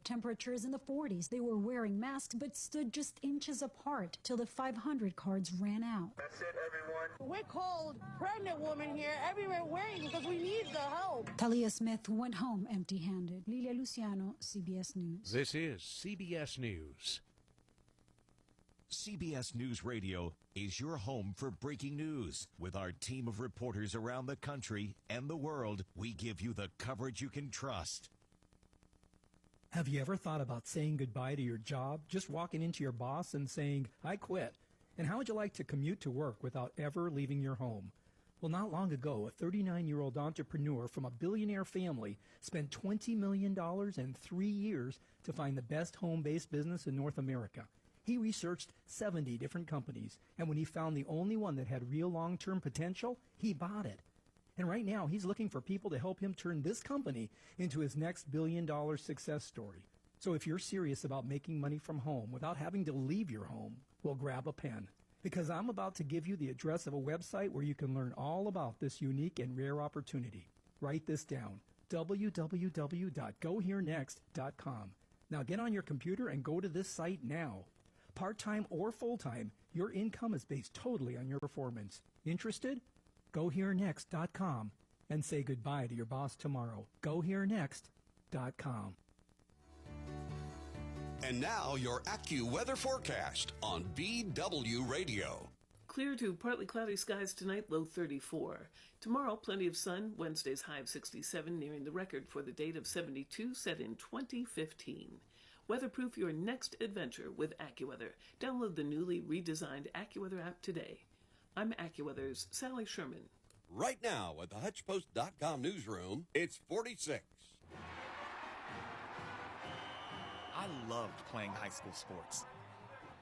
Temperatures in the 40s. They were wearing masks but stood just inches apart till the 500 cards ran out. That's it, everyone. We're cold, pregnant women here. Everywhere wearing because we need the help. Talia Smith went home empty-handed. Lilia Luciano, CBS News. This is CBS News. CBS News Radio is your home for breaking news. With our team of reporters around the country and the world, we give you the coverage you can trust. Have you ever thought about saying goodbye to your job? Just walking into your boss and saying, I quit. And how would you like to commute to work without ever leaving your home? Well, not long ago, a 39-year-old entrepreneur from a billionaire family spent $20 million in 3 years to find the best home-based business in North America. He researched 70 different companies, and when he found the only one that had real long-term potential, he bought it. And right now, he's looking for people to help him turn this company into his next billion-dollar success story. So if you're serious about making money from home without having to leave your home, well, grab a pen. Because I'm about to give you the address of a website where you can learn all about this unique and rare opportunity. Write this down, www.goherenext.com. Now get on your computer and go to this site now. Part-time or full-time, your income is based totally on your performance. Interested? GoHereNext.com and say goodbye to your boss tomorrow. GoHereNext.com. And now your AccuWeather forecast on BW Radio. Clear to partly cloudy skies tonight, low 34. Tomorrow, plenty of sun. Wednesday's high of 67, nearing the record for the date of 72 set in 2015. Weatherproof your next adventure with AccuWeather. Download the newly redesigned AccuWeather app today. I'm AccuWeather's Sally Sherman. Right now at the HutchPost.com newsroom, it's 46. I loved playing high school sports.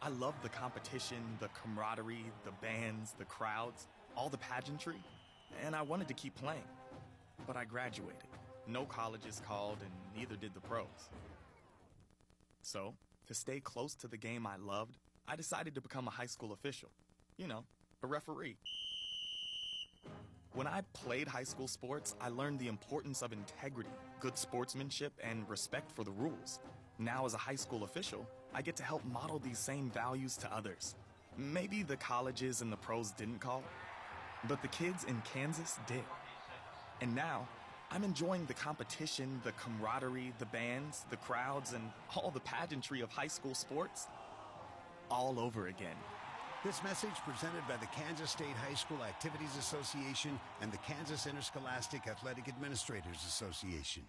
I loved the competition, the camaraderie, the bands, the crowds, all the pageantry, and I wanted to keep playing. But I graduated. No colleges called, and neither did the pros. So, to stay close to the game I loved, I decided to become a high school official. You know, a referee. When I played high school sports, I learned the importance of integrity, good sportsmanship, and respect for the rules. Now, as a high school official, I get to help model these same values to others. Maybe the colleges and the pros didn't call, but the kids in Kansas did. And now, I'm enjoying the competition, the camaraderie, the bands, the crowds, and all the pageantry of high school sports all over again. This message presented by the Kansas State High School Activities Association and the Kansas Interscholastic Athletic Administrators Association.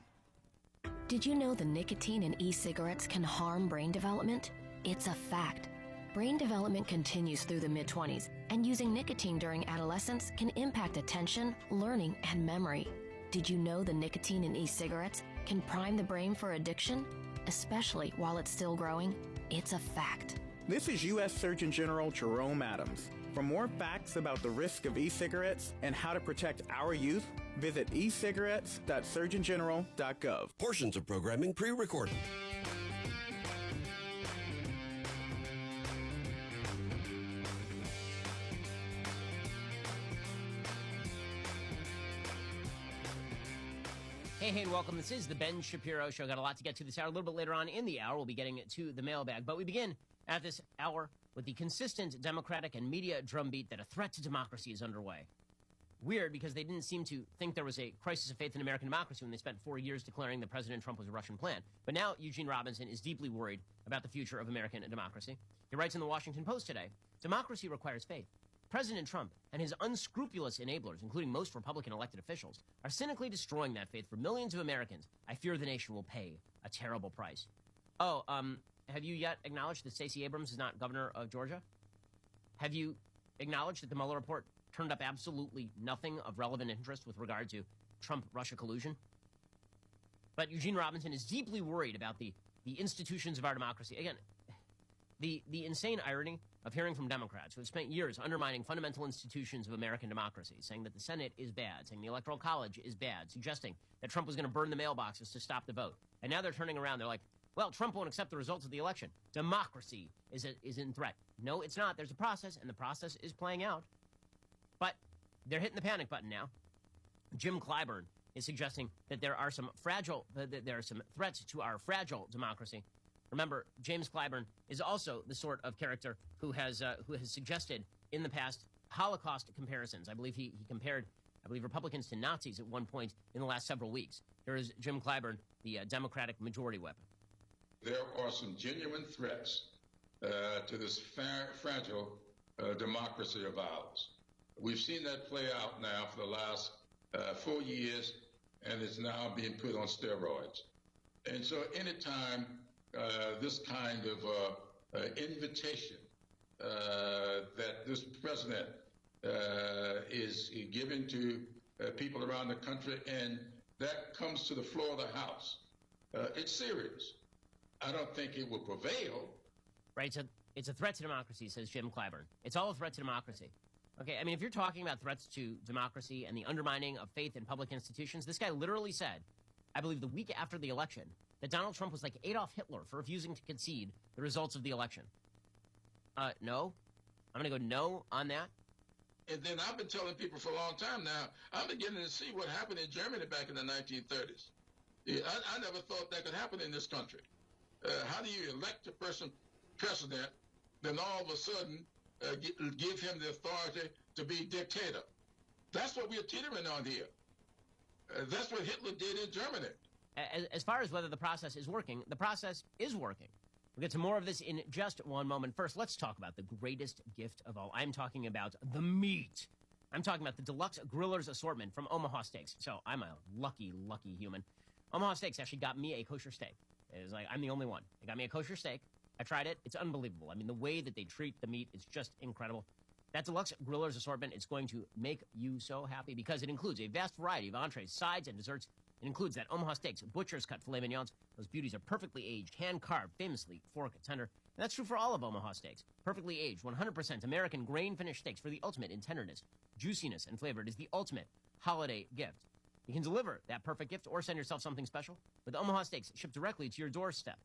Did you know the nicotine in e-cigarettes can harm brain development? It's a fact. Brain development continues through the mid-20s, and using nicotine during adolescence can impact attention, learning, and memory. Did you know the nicotine in e-cigarettes can prime the brain for addiction, especially while it's still growing? It's a fact. This is U.S. Surgeon General Jerome Adams. For more facts about the risk of e-cigarettes and how to protect our youth, visit ecigarettes.surgeongeneral.gov. Portions of programming pre-recorded. Hey, and welcome. This is the Ben Shapiro Show. Got a lot to get to this hour. A little bit later on in the hour, we'll be getting to the mailbag. But we begin at this hour with the consistent Democratic and media drumbeat that a threat to democracy is underway. Weird, because they didn't seem to think there was a crisis of faith in American democracy when they spent 4 years declaring that President Trump was a Russian plan. But now Eugene Robinson is deeply worried about the future of American democracy. He writes in the Washington Post today, democracy requires faith. President Trump and his unscrupulous enablers, including most Republican elected officials, are cynically destroying that faith for millions of Americans. I fear the nation will pay a terrible price. Have you yet acknowledged that Stacey Abrams is not governor of Georgia? Have you acknowledged that the Mueller report turned up absolutely nothing of relevant interest with regard to Trump-Russia collusion? But Eugene Robinson is deeply worried about the institutions of our democracy. Again, the insane irony of hearing from Democrats who have spent years undermining fundamental institutions of American democracy, saying that the Senate is bad, saying the Electoral College is bad, suggesting that Trump was going to burn the mailboxes to stop the vote. And now they're turning around. They're like, well, Trump won't accept the results of the election. Democracy is in threat. No, it's not. There's a process, and the process is playing out. But they're hitting the panic button now. Jim Clyburn is suggesting that there are some threats to our fragile democracy. Remember, James Clyburn is also the sort of character who has suggested in the past Holocaust comparisons. I believe he compared Republicans to Nazis at one point in the last several weeks. Here is Jim Clyburn, the Democratic majority whip. There are some genuine threats to this fragile democracy of ours. We've seen that play out now for the last 4 years, and it's now being put on steroids. And so anytime this kind of invitation that this president is giving to people around the country, and that comes to the floor of the House, it's serious. I don't think it will prevail. Right, so it's a threat to democracy, says Jim Clyburn. It's all a threat to democracy. Okay, I mean, if you're talking about threats to democracy and the undermining of faith in public institutions, this guy literally said, I believe the week after the election, that Donald Trump was like Adolf Hitler for refusing to concede the results of the election. No. I'm going to go no on that. And then I've been telling people for a long time now, I'm beginning to see what happened in Germany back in the 1930s. I never thought that could happen in this country. How do you elect a person president, then all of a sudden give him the authority to be dictator? That's what we're teetering on here. That's what Hitler did in Germany. As far as whether the process is working, the process is working. We'll get to more of this in just one moment. First, let's talk about the greatest gift of all. I'm talking about the meat. I'm talking about the deluxe griller's assortment from Omaha Steaks. So I'm a lucky, lucky human. Omaha Steaks actually got me a kosher steak. It was like, I'm the only one. They got me a kosher steak. I tried it. It's unbelievable. I mean, the way that they treat the meat is just incredible. That deluxe griller's assortment is going to make you so happy because it includes a vast variety of entrees, sides, and desserts. It includes that Omaha Steaks butcher's cut filet mignons. Those beauties are perfectly aged, hand-carved, famously fork tender. And that's true for all of Omaha Steaks. Perfectly aged, 100% American grain-finished steaks for the ultimate in tenderness, juiciness, and flavor. It is the ultimate holiday gift. You can deliver that perfect gift or send yourself something special with Omaha Steaks shipped directly to your doorstep.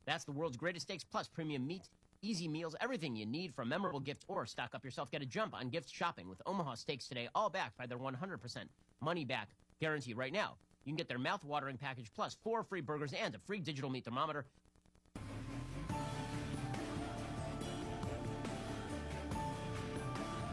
That's the world's greatest steaks plus premium meat, easy meals, everything you need for a memorable gift or stock up yourself. Get a jump on gift shopping with Omaha Steaks today, all backed by their 100% money-back guarantee. Right now, you can get their mouth-watering package plus 4 free burgers and a free digital meat thermometer.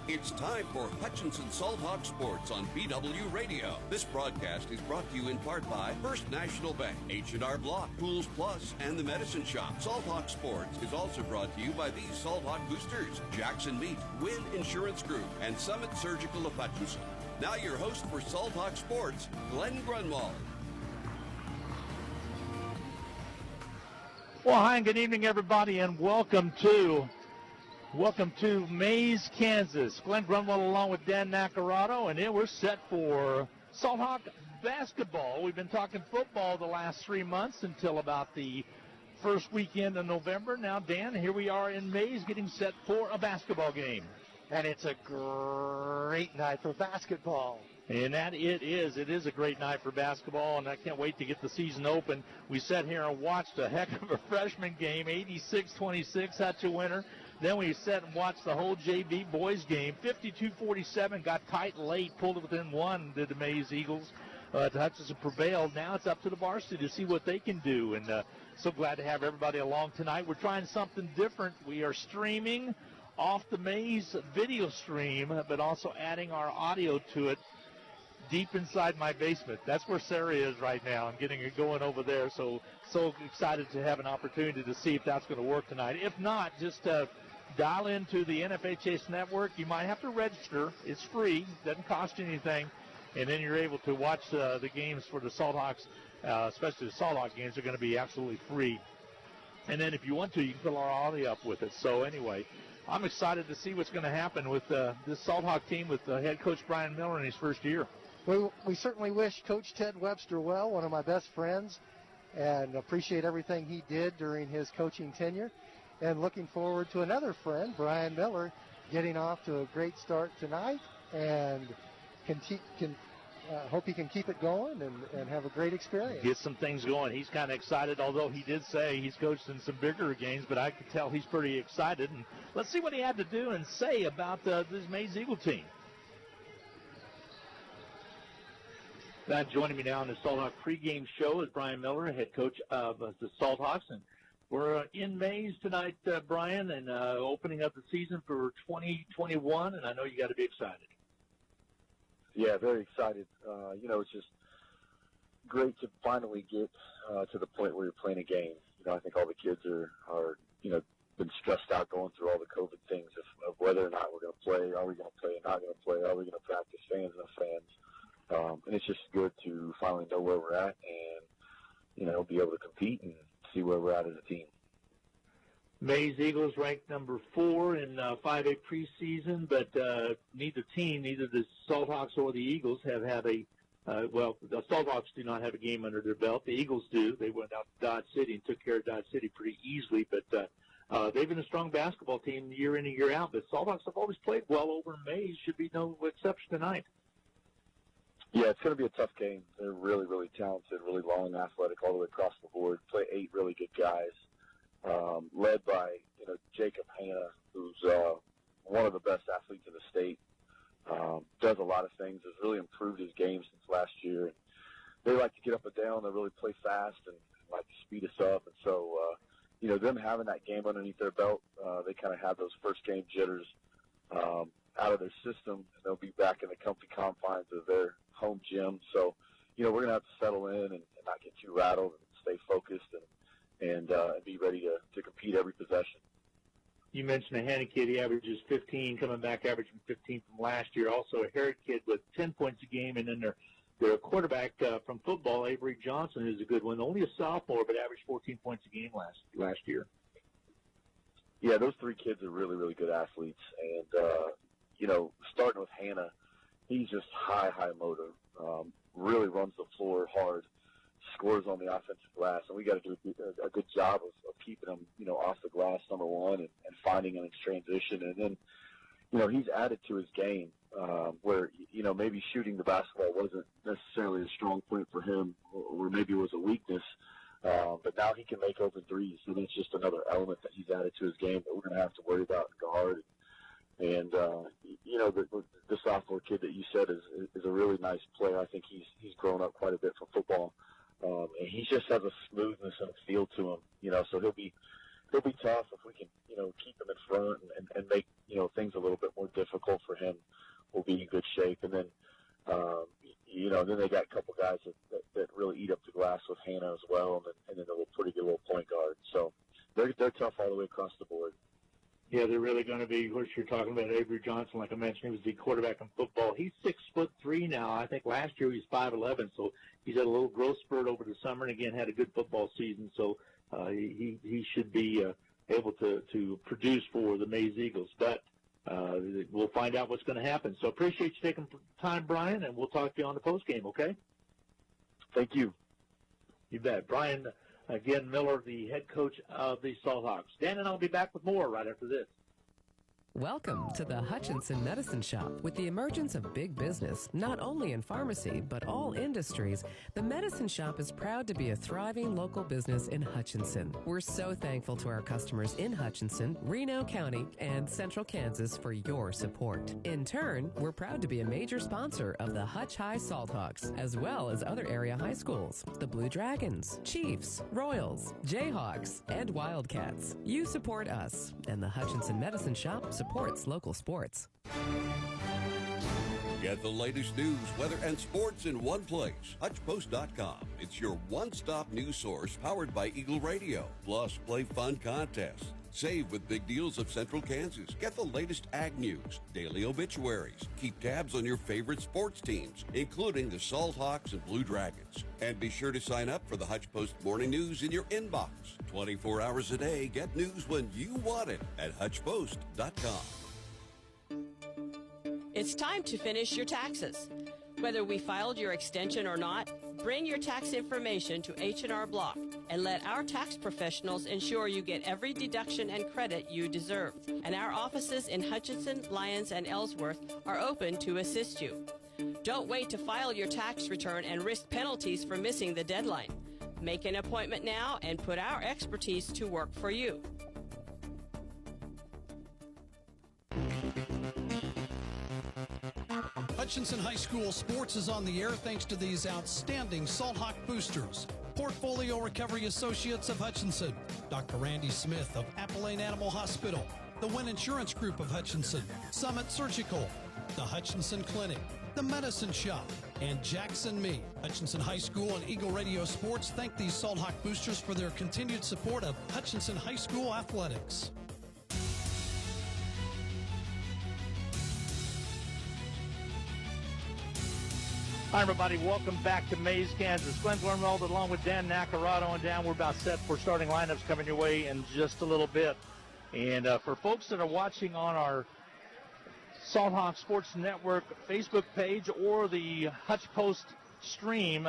It's time for Hutchinson Salt Hawk Sports on BW Radio. This broadcast is brought to you in part by First National Bank, H&R Block, Pools Plus, and the Medicine Shop. Salt Hawk Sports is also brought to you by these Salt Hawk Boosters, Jackson Meat, Wynn Insurance Group, and Summit Surgical of Hutchinson. Now your host for Salt Hawk Sports, Glenn Grunwald. Well, hi and good evening, everybody, and welcome to Maize, Kansas. Glenn Grunwald along with Dan Nacarado, and we're set for Salt Hawk basketball. We've been talking football the last 3 months until about the first weekend of November. Now, Dan, here we are in Maize getting set for a basketball game. And it's a great night for basketball. And that it is. It is a great night for basketball, and I can't wait to get the season open. We sat here and watched a heck of a freshman game, 86-26, Hutch a winner. Then we sat and watched the whole JV boys game, 52-47, got tight late, pulled it within one, did the Maize Eagles. Hutchinson prevailed. Now it's up to the varsity to see what they can do, and so glad to have everybody along tonight. We're trying something different. We are streaming off the Maize video stream, but also adding our audio to it deep inside my basement. That's where Sarah is right now. I'm getting it going over there, so excited to have an opportunity to see if that's going to work tonight. If not, just dial into the NFHS network. You might have to register. It's free. Doesn't cost you anything. And then you're able to watch the games for the Salt Hawks, especially the Salt Hawk games are going to be absolutely free. And then if you want to, you can fill our audio up with it. So anyway, I'm excited to see what's going to happen with this Salt Hawk team with head coach Brian Miller in his first year. We certainly wish Coach Ted Webster well, one of my best friends, and appreciate everything he did during his coaching tenure. And looking forward to another friend, Brian Miller, getting off to a great start tonight, and hope he can keep it going and have a great experience. Get some things going. He's kind of excited, although he did say he's coached in some bigger games, but I could tell he's pretty excited. And let's see what he had to do and say about this Maize Eagle team. Joining me now on the Salt Hawk pregame show is Brian Miller, head coach of the Salt Hawks. And we're in Maize tonight, Brian, and opening up the season for 2021, and I know you got to be excited. Yeah, very excited. It's just great to finally get to the point where you're playing a game. I think all the kids are been stressed out going through all the COVID things of whether or not we're going to play, are we going to play, not going to play, are we going to practice, fans, no fans. And it's just good to finally know where we're at and, be able to compete and see where we're at as a team. Maize Eagles ranked number 4 in 5A preseason, but neither the Salt Hawks or the Eagles have had the Salt Hawks do not have a game under their belt. The Eagles do. They went out to Dodge City and took care of Dodge City pretty easily, but they've been a strong basketball team year in and year out. But Salt Hawks have always played well over in Maize. Should be no exception tonight. Yeah, it's going to be a tough game. They're really, really talented, really long, athletic all the way across the board. Play 8 really good guys, led by Jacob Hanna, who's one of the best athletes in the state. Does a lot of things. Has really improved his game since last year. They like to get up and down. They really play fast and like to speed us up. And so, them having that game underneath their belt, they kind of have those first game jitters out of their system. And they'll be back in the comfy confines of their home gym. So, we're going to have to settle in and not get too rattled and stay focused and be ready to compete every possession. You mentioned a Hanna kid. He averages 15, coming back averaging 15 from last year. Also a Herod kid with 10 points a game. And then their quarterback from football, Avery Johnson, is a good one. Only a sophomore, but averaged 14 points a game last year. Yeah, those 3 kids are really, really good athletes. And, starting with Hanna, he's just high motor, really runs the floor hard, scores on the offensive glass, and we got to do a good job of keeping him, off the glass, number one, and finding him in transition. And then, he's added to his game where, maybe shooting the basketball wasn't necessarily a strong point for him, or maybe it was a weakness, but now he can make open threes, and it's just another element that he's added to his game that we're going to have to worry about and guard. And the sophomore kid that you said is a really nice player. I think he's grown up quite a bit from football. And he just has a smoothness and a feel to him, so he'll be tough if we can, keep him in front and make, things a little bit more difficult for him. We'll be in good shape. And then, then they got a couple guys that really eat up the glass with Hanna as well, and then a pretty good little point guard. So they're tough all the way across the board. Yeah, they're really going to be. Of course, you're talking about Avery Johnson, like I mentioned. He was the quarterback in football. He's 6'3" now. I think last year he was 5'11", so he's had a little growth spurt over the summer, and again had a good football season. So he should be able to produce for the Maize Eagles. But we'll find out what's going to happen. So appreciate you taking time, Brian, and we'll talk to you on the post game. Okay? Thank you. You bet, Brian. Again, Miller, the head coach of the Salt Hawks. Dan and I'll be back with more right after this. Welcome to the Hutchinson Medicine Shop. With the emergence of big business, not only in pharmacy, but all industries, the Medicine Shop is proud to be a thriving local business in Hutchinson. We're so thankful to our customers in Hutchinson, Reno County, and Central Kansas for your support. In turn, we're proud to be a major sponsor of the Hutch High Salt Hawks, as well as other area high schools, the Blue Dragons, Chiefs, Royals, Jayhawks, and Wildcats. You support us, and the Hutchinson Medicine Shop supports local sports. Get the latest news, weather, and sports in one place. HutchPost.com. It's your one-stop news source powered by Eagle Radio. Plus, play fun contests. Save with big deals of Central Kansas. Get the latest ag news, daily obituaries. Keep tabs on your favorite sports teams, including the Salt Hawks and Blue Dragons. And be sure to sign up for the Hutch Post Morning News in your inbox. 24 hours a day, get news when you want it at HutchPost.com. It's time to finish your taxes. Whether we filed your extension or not, bring your tax information to H&R Block and let our tax professionals ensure you get every deduction and credit you deserve. And our offices in Hutchinson, Lyons, and Ellsworth are open to assist you. Don't wait to file your tax return and risk penalties for missing the deadline. Make an appointment now and put our expertise to work for you. Hutchinson High School sports is on the air thanks to these outstanding Salt Hawk boosters. Portfolio Recovery Associates of Hutchinson, Dr. Randy Smith of Appalachian Animal Hospital, the Wynn Insurance Group of Hutchinson, Summit Surgical, the Hutchinson Clinic, the Medicine Shop, and Jackson Me. Hutchinson High School and Eagle Radio Sports thank these Salt Hawk boosters for their continued support of Hutchinson High School athletics. Hi, everybody. Welcome back to Maize, Kansas. Glenn Glormeld along with Dan Nacarado on down. We're about set for starting lineups coming your way in just a little bit. And for folks that are watching on our Salt Hawk Sports Network Facebook page or the Hutch Post stream,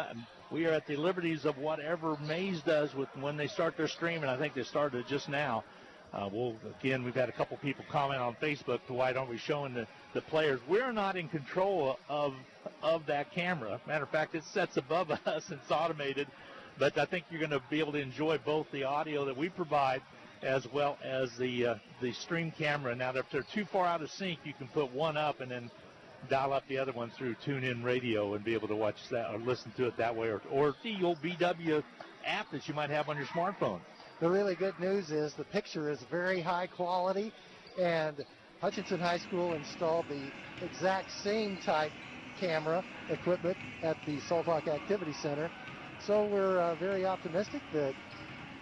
we are at the liberties of whatever Maize does with when they start their stream, and I think they started just now. We've had a couple people comment on Facebook to why don't we showing the players. We're not in control of that camera. Matter of fact, it sits above us. It's automated. But I think you're going to be able to enjoy both the audio that we provide as well as the stream camera. Now, if they're too far out of sync, you can put one up and then dial up the other one through TuneIn Radio and be able to watch that or listen to it that way, or the old BW app that you might have on your smartphone. The really good news is the picture is very high quality, and Hutchinson High School installed the exact same type camera equipment at the Salt Hawk Activity Center. So we're very optimistic that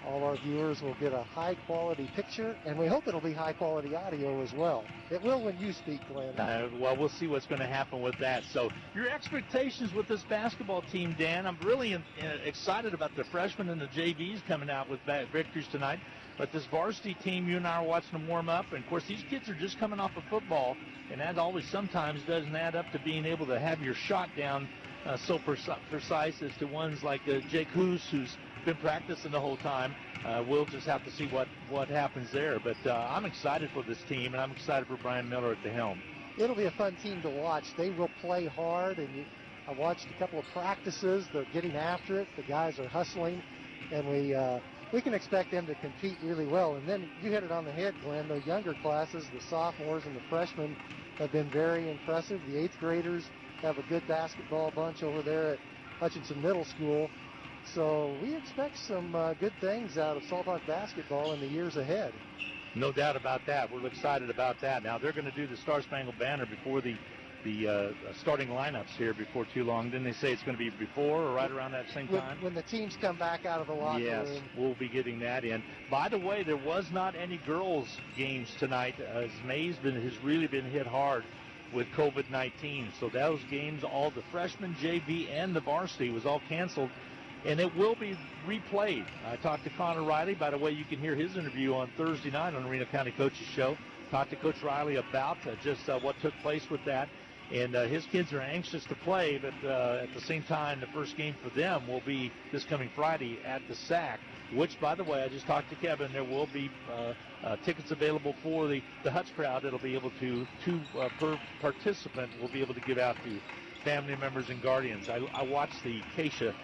all our viewers will get a high quality picture, and we hope it'll be high quality audio as well. It will when you speak, Glenn. Well, we'll see what's going to happen with that. So your expectations with this basketball team, Dan, I'm really excited about the freshmen and the JVs coming out with victories tonight. But this varsity team, you and I are watching them warm up. And, of course, these kids are just coming off of football, and that always sometimes doesn't add up to being able to have your shot down so precise as to ones like Jake Hoos, who's been practicing the whole time. We'll just have to see what happens there. But I'm excited for this team, and I'm excited for Brian Miller at the helm. It'll be a fun team to watch. They will play hard, and I watched a couple of practices. They're getting after it. The guys are hustling, and we can expect them to compete really well. And then you hit it on the head, Glenn. The younger classes, the sophomores and the freshmen, have been very impressive. The 8th graders have a good basketball bunch over there at Hutchinson Middle School. So we expect some good things out of Salt Hawk basketball in the years ahead. No doubt about that. We're excited about that. Now, they're going to do the Star Spangled Banner before the starting lineups here before too long. Didn't they say it's going to be before or right around that same time? When the teams come back out of the locker room. Yes, we'll be getting that in. By the way, there was not any girls' games tonight, as Maize has really been hit hard with COVID-19. So those games, all the freshmen, JV, and the varsity was all canceled. And it will be replayed. I talked to Connor Riley. By the way, you can hear his interview on Thursday night on the Reno County Coaches Show. Talked to Coach Riley about what took place with that. And his kids are anxious to play, but at the same time, the first game for them will be this coming Friday at the SAC, which, by the way, I just talked to Kevin. There will be tickets available for the Hutch crowd. It'll be able to, per participant, will be able to give out to family members and guardians. I watched the Acacia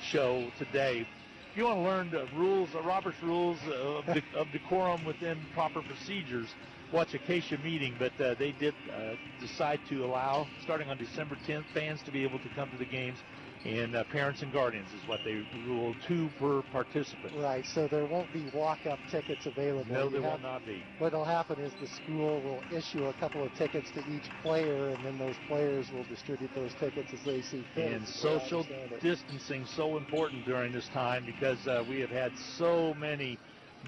show today. If you want to learn the rules, Robert's rules of decorum within proper procedures, watch Acacia meeting. But they did decide to allow, starting on December 10th, fans to be able to come to the games, and parents and guardians is what they ruled, 2 per participant. Right, so there won't be walk-up tickets available. No, there will not be. What will happen is the school will issue a couple of tickets to each player, and then those players will distribute those tickets as they see fit. And social distancing so important during this time, because we have had so many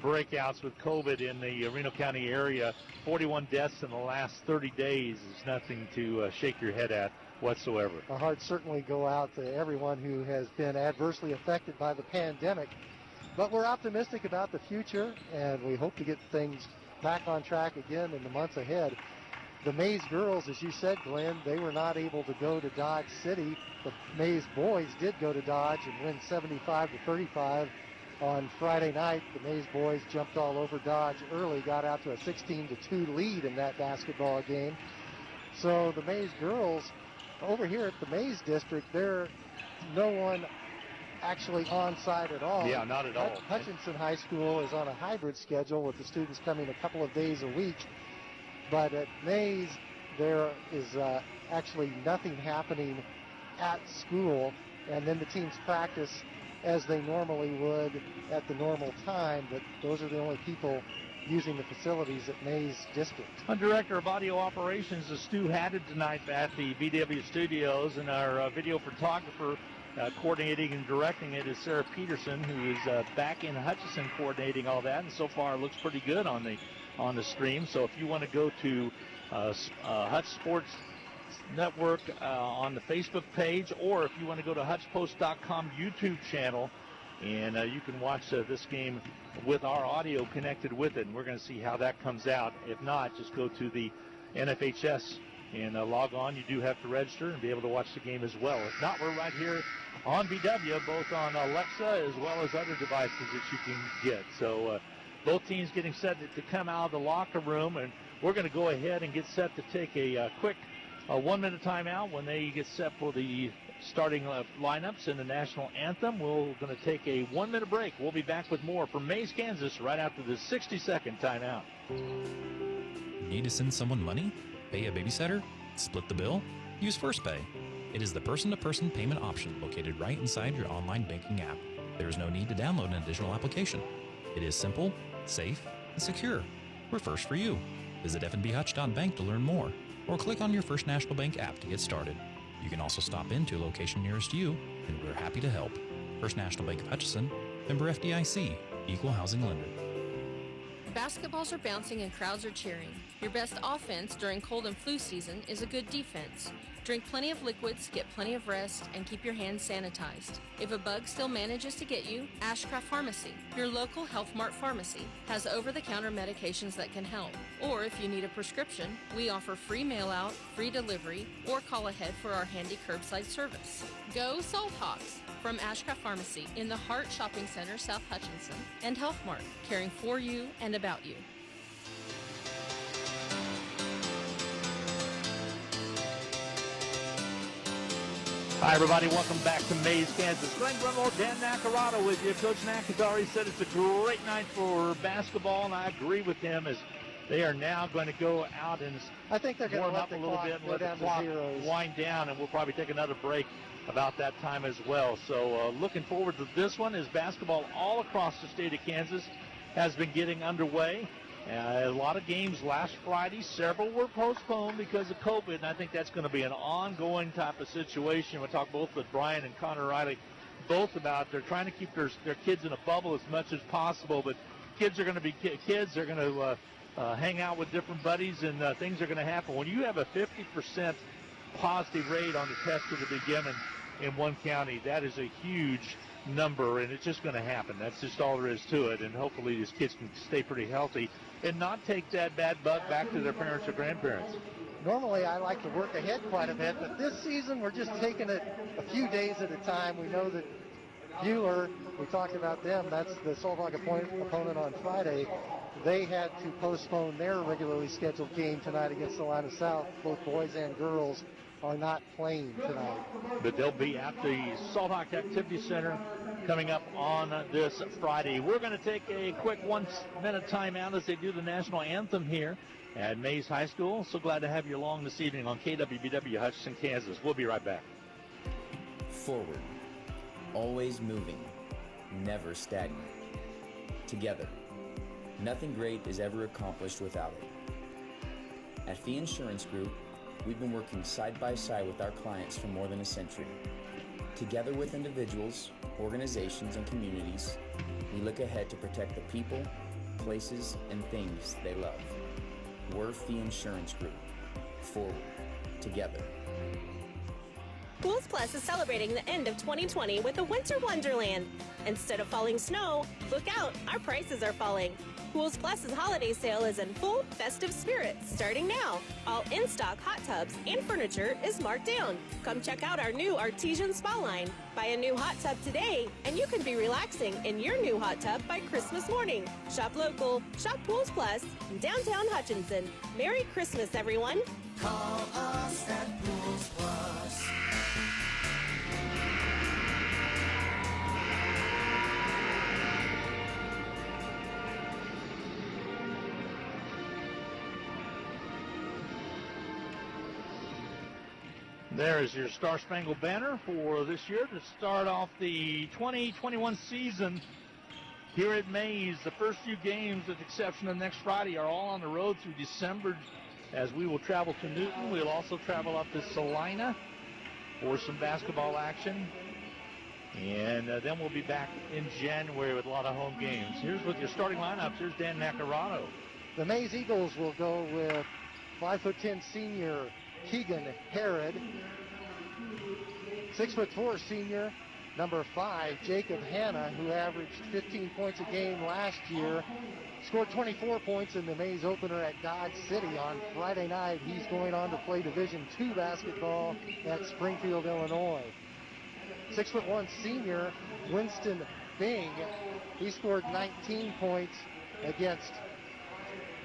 breakouts with COVID in the Reno County area. 41 deaths in the last 30 days is nothing to shake your head at whatsoever. Our hearts certainly go out to everyone who has been adversely affected by the pandemic, but we're optimistic about the future, and we hope to get things back on track again in the months ahead. The Maize girls, as you said, Glenn, they were not able to go to Dodge City. The Maize boys did go to Dodge and win 75-35 on Friday night. The Maize boys jumped all over Dodge early, got out to a 16-2 lead in that basketball game. So the Maize girls over here at the Maize district, there's no one actually on site at all. Yeah, not at all. Hutchinson High School is on a hybrid schedule with the students coming a couple of days a week. But at Maize, there is actually nothing happening at school, and then the teams practice as they normally would at the normal time, but those are the only people using the facilities at Maize District. Our Director of Audio Operations is Stu Haddad tonight at the VW studios, and our video photographer coordinating and directing it is Sarah Peterson, who is back in Hutchinson coordinating all that, and so far it looks pretty good on the stream. So if you want to go to Hutch Sports Network on the Facebook page, or if you want to go to HutchPost.com YouTube channel, and you can watch this game with our audio connected with it, and we're going to see how that comes out. If not, just go to the NFHS and log on. You do have to register and be able to watch the game as well. If not, we're right here on VW, both on Alexa as well as other devices that you can get. So both teams getting set to come out of the locker room, and we're going to go ahead and get set to take a quick 1-minute timeout when they get set for the starting lineups in the national anthem. We're going to take a 1-minute break. We'll be back with more from Maize, Kansas right after the 60-second timeout. Need to send someone money? Pay a babysitter? Split the bill? Use FirstPay. It is the person-to-person payment option located right inside your online banking app. There is no need to download an additional application. It is simple, safe, and secure. We're first for you. Visit fnbhutch.bank to learn more, or click on your First National Bank app to get started. You can also stop into a location nearest you, and we're happy to help. First National Bank of Hutchinson, member FDIC, equal housing lender. Basketballs are bouncing and crowds are cheering. Your best offense during cold and flu season is a good defense. Drink plenty of liquids, get plenty of rest, and keep your hands sanitized. If a bug still manages to get you, Ashcraft Pharmacy, your local Health Mart pharmacy, has over-the-counter medications that can help. Or if you need a prescription, we offer free mail-out, free delivery, or call ahead for our handy curbside service. Go Salt Hawks! From Ashcraft Pharmacy in the Hart Shopping Center, South Hutchinson, and Health Mart, caring for you and about you. Hi, everybody. Welcome back to Maize, Kansas. Glenn Grunwald, Dan Nacarata with you. Coach Nack has already said it's a great night for basketball, and I agree with him as they are now going to go out and I think they're going to warm let up the a little clock bit and go let the down to clock zeros. wind down, and we'll probably take another break about that time as well. So looking forward to this one as basketball all across the state of Kansas has been getting underway. A lot of games last Friday. Several were postponed because of COVID, and I think that's going to be an ongoing type of situation. We'll talk both with Brian and Connor Riley, both about they're trying to keep their kids in a bubble as much as possible, but kids are going to be kids. They're going to hang out with different buddies, and things are going to happen. When you have a 50% positive rate on the test at the beginning in one county, that is a huge number, and it's just going to happen. That's just all there is to it, and hopefully these kids can stay pretty healthy and not take that bad bug back to their parents or grandparents. Normally I like to work ahead quite a bit, but this season we're just taking it a few days at a time. We know that Bueller, we talked about them, that's the Salt Hawk opponent on Friday. They had to postpone their regularly scheduled game tonight against Salina South. Both boys and girls are not playing tonight. But they'll be at the Salt Hawk Activity Center coming up on this Friday. We're going to take a quick 1-minute timeout as they do the national anthem here at Maize High School. So glad to have you along this evening on KWBW Hutchinson, Kansas. We'll be right back. Forward, always moving, never stagnant. Together, nothing great is ever accomplished without it. At Fee Insurance Group, we've been working side by side with our clients for more than a century. Together with individuals, organizations, and communities, we look ahead to protect the people, places, and things they love. We're Fee Insurance Group. Forward, together. Pools Plus is celebrating the end of 2020 with a winter wonderland. Instead of falling snow, look out, our prices are falling. Pools Plus's holiday sale is in full festive spirit starting now. All in-stock hot tubs and furniture is marked down. Come check out our new Artesian Spa line. Buy a new hot tub today, and you can be relaxing in your new hot tub by Christmas morning. Shop local, shop Pools Plus in downtown Hutchinson. Merry Christmas, everyone. Call us at Pools Plus. There is your Star Spangled Banner for this year to start off the 2021 season here at Maize. The first few games, with the exception of next Friday, are all on the road through December, as we will travel to Newton. We'll also travel up to Salina for some basketball action. And then we'll be back in January with a lot of home games. Here's with your starting lineups. Here's Dan Nacarado. The Maize Eagles will go with 5'10" senior Keegan Herod, 6'4" senior number 5 Jacob Hanna, who averaged 15 points a game last year, scored 24 points in the Maize opener at Dodge City on Friday night. He's going on to play Division II basketball at Springfield, Illinois. 6'1" senior Winston Bing, he scored 19 points against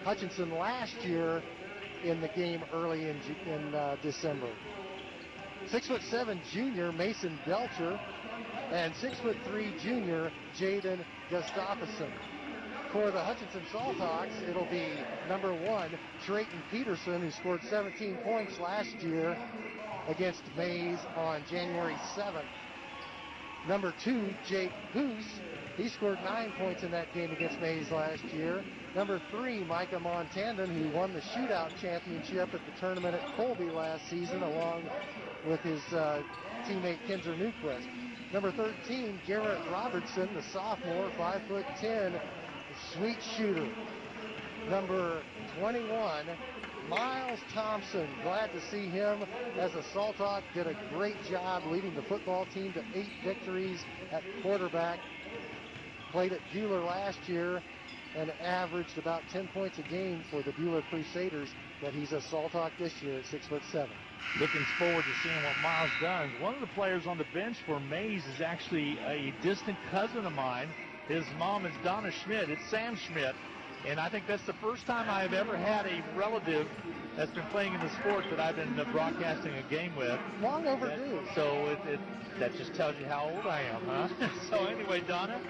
Hutchinson last year in the game early in December. 6'7" junior Mason Belcher, and 6'3" junior Jaden Gustafson. For the Hutchinson Salthawks, it'll be number 1 Trayton Peterson, who scored 17 points last year against Maize on January 7th. Number 2 Jake Hoos, he scored 9 points in that game against Maize last year. Number 3, Micah Montandon, who won the shootout championship at the tournament at Colby last season, along with his teammate Kinzer Newquist. Number 13, Garrett Robertson, the sophomore, 5'10", sweet shooter. Number 21, Miles Thompson. Glad to see him as a Salthawk. Did a great job leading the football team to 8 victories at quarterback. Played at Buhler last year and averaged about 10 points a game for the Buhler Crusaders, but he's a Salthawk this year at 6'7". Looking forward to seeing what Miles does. One of the players on the bench for Maize is actually a distant cousin of mine. His mom is Donna Schmidt. It's Sam Schmidt. And I think that's the first time I've ever had a relative that's been playing in the sport that I've been broadcasting a game with. Long overdue. That just tells you how old I am, huh? So anyway, Donna,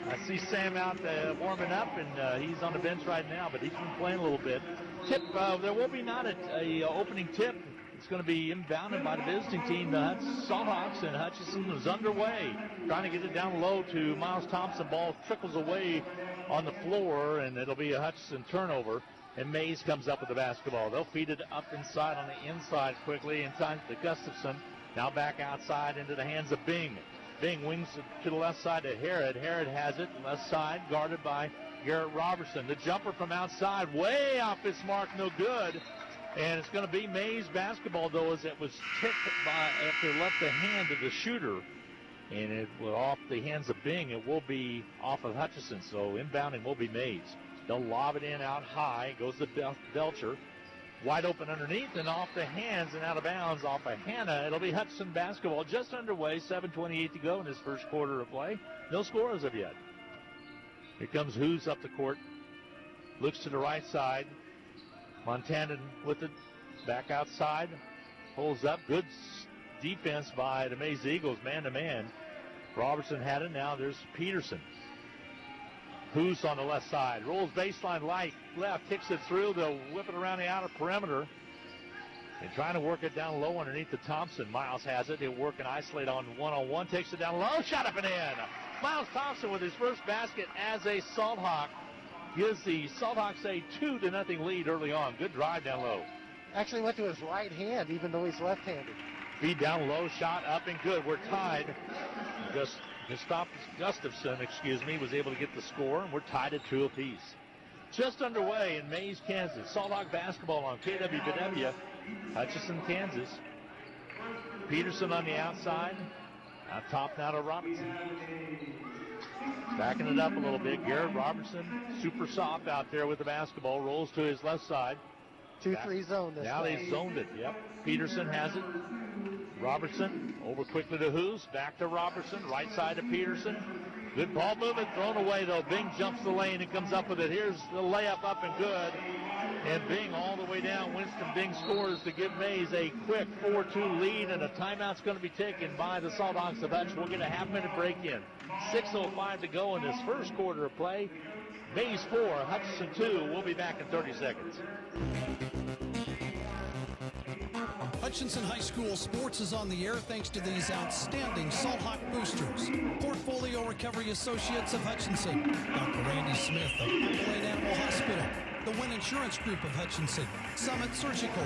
I see Sam out warming up, and he's on the bench right now, but he's been playing a little bit. Tip, there will be not a opening tip. It's going to be inbounded by the visiting team. The Salthawks, and Hutchinson is underway, trying to get it down low to Miles Thompson. Ball trickles away on the floor, and it'll be a Hutchinson turnover. And Maize comes up with the basketball. They'll feed it up inside on the inside quickly, in time to Gustafson. Now back outside into the hands of Bing. Bing wings to the left side to Herod. Herod has it, left side, guarded by Garrett Robertson. The jumper from outside, way off its mark, no good. And it's going to be Maize basketball, though, as it was tipped after it left the hand of the shooter. And it was off the hands of Bing. It will be off of Hutchinson, so inbounding will be Maize. They'll lob it in out high. Goes to Belcher. Wide open underneath and off the hands and out of bounds off of Hanna. It'll be Hutchinson basketball just underway. 7:28 to go in this first quarter of play. No score as of yet. Here comes Hoos up the court. Looks to the right side. Montana with it. Back outside. Pulls up. Good defense by the Maize Eagles, man-to-man. Robertson had it. Now there's Peterson. Hoos on the left side. Rolls baseline left. Kicks it through. They'll whip it around the outer perimeter. And trying to work it down low underneath the Thompson. Miles has it. He'll work and isolate on one-on-one. Takes it down low. Shot up and in. Miles Thompson with his first basket as a Salthawk. Gives the Salthawks a 2-0 lead early on. Good drive down low. Actually went to his right hand, even though he's left-handed. Feed down low, shot up and good. We're tied. Gustafson, was able to get the score, and we're tied at 2 apiece. Just underway in Maize, Kansas. Salthawk basketball on KWBW, Hutchinson, Kansas. Peterson on the outside. Out top now to Robinson. Backing it up a little bit. Garrett Robertson, super soft out there with the basketball. Rolls to his left side. 2-3 zone this Now time. they zoned it. Yep. Peterson has it. Robertson over quickly to Hoos. Back to Robertson. Right side to Peterson. Good ball movement. Thrown away though. Bing jumps the lane and comes up with it. Here's the layup up and good. And Bing all the way down. Winston Bing scores to give Maize a quick 4-2 lead, and a timeout's going to be taken by the Salthawks of Hutch. We'll get a half-minute break in. 6:05 to go in this first quarter of play. Maize 4, Hutchinson 2. We'll be back in 30 seconds. Hutchinson High School sports is on the air thanks to these outstanding Salt Hawk boosters. Portfolio Recovery Associates of Hutchinson, Dr. Randy Smith of Appalachian Animal Hospital, the Wynn Insurance Group of Hutchinson, Summit Surgical,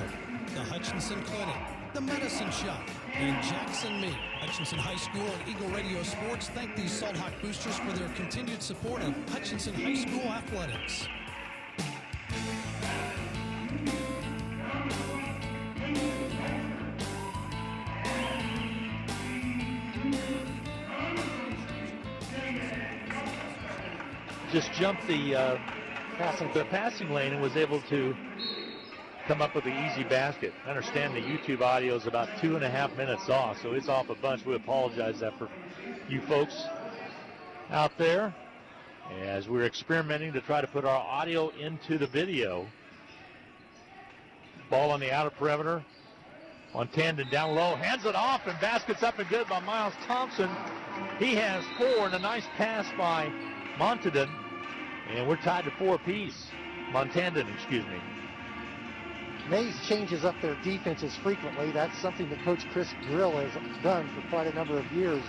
the Hutchinson Clinic, the Medicine Shop, and Jackson Meat. Hutchinson High School and Eagle Radio Sports thank these Salt Hawk boosters for their continued support of Hutchinson High School athletics. Just jumped the passing lane and was able to come up with an easy basket. I understand the YouTube audio is about 2.5 minutes off, so it's off a bunch. We apologize that for you folks out there as we're experimenting to try to put our audio into the video. Ball on the outer perimeter. On Tandon down low, hands it off, and basket's up and good by Miles Thompson. He has 4, and a nice pass by Montandon, and we're tied to 4 apiece. Montandon, excuse me. Maize changes up their defenses frequently. That's something that Coach Chris Grill has done for quite a number of years.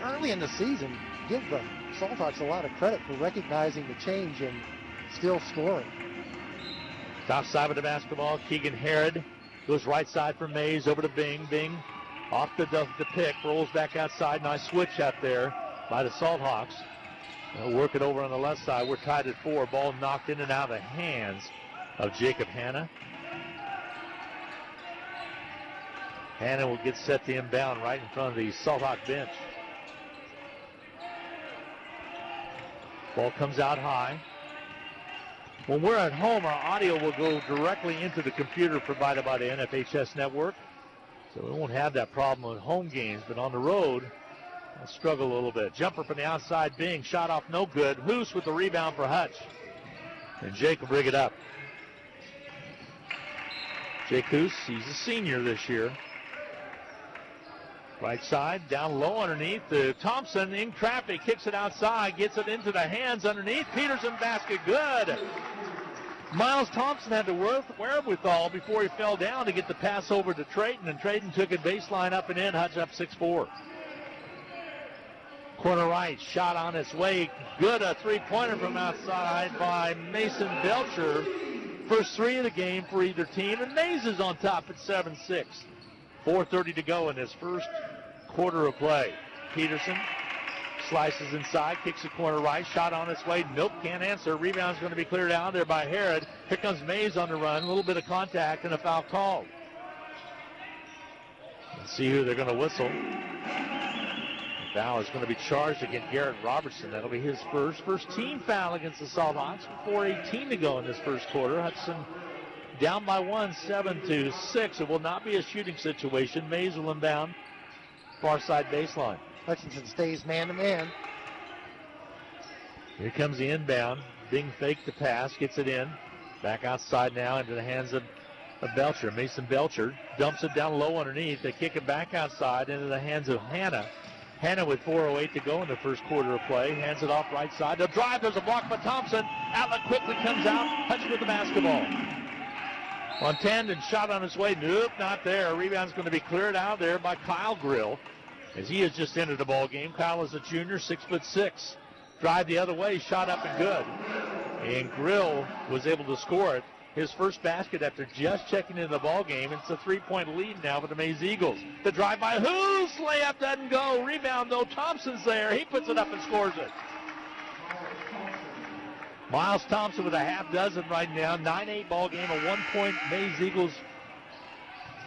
Early in the season, give the Salt Hawks a lot of credit for recognizing the change and still scoring. Top side of the basketball, Keegan Herod goes right side for Maize, over to Bing. Bing off the pick, rolls back outside. Nice switch out there by the Salt Hawks. They'll work it over on the left side. We're tied at 4. Ball knocked in and out of the hands of Jacob Hanna. Hanna will get set to inbound right in front of the Salt Hawk bench. Ball comes out high. When we're at home, our audio will go directly into the computer provided by the NFHS network. So we won't have that problem at home games, but on the road, I'll struggle a little bit. Jumper from the outside, Bing, shot off no good. Hoos with the rebound for Hutch. And Jake will bring it up. Jake Hoos, he's a senior this year. Right side, down low underneath. Thompson in traffic, kicks it outside, gets it into the hands underneath. Peterson basket, good. Miles Thompson had the wherewithal before he fell down to get the pass over to Trayton, and Trayton took it baseline up and in. Hutch up 6-4. Corner right, shot on its way. Good, a three-pointer from outside by Mason Belcher. First 3 of the game for either team, and Maize is on top at 7-6. 4:30 to go in this first quarter of play. Peterson slices inside, kicks the corner right, shot on its way. Nope, can't answer. Rebound's going to be cleared out there by Herod. Here comes Maize on the run. A little bit of contact and a foul called. Let's see who they're going to whistle. The foul is going to be charged against Garrett Robertson. That'll be his first team foul against the Salt Hawks. 4:18 to go in this first quarter. Hudson down by 1, 7-6. It will not be a shooting situation. Maize will inbound. Far side baseline. Hutchinson stays man-to-man. Here comes the inbound. Bing faked the pass, gets it in. Back outside now into the hands of Belcher. Mason Belcher dumps it down low underneath. They kick it back outside into the hands of Hanna. Hanna with 4:08 to go in the first quarter of play. Hands it off right side. The drive, there's a block by Thompson. Outlet quickly comes out. Hutch with the basketball. Montandon shot on his way. Nope, not there. Rebound's going to be cleared out there by Kyle Grill, as he has just entered the ball game. Kyle is a junior, 6'6". Drive the other way, shot up and good. And Grill was able to score it. His first basket after just checking into the ball game. It's a 3-point lead now for the Maize Eagles. The drive by Hoos, layup doesn't go. Rebound though, Thompson's there. He puts it up and scores it. Miles Thompson with a half dozen right now. 9-8 ball game, a 1-point Maize Eagles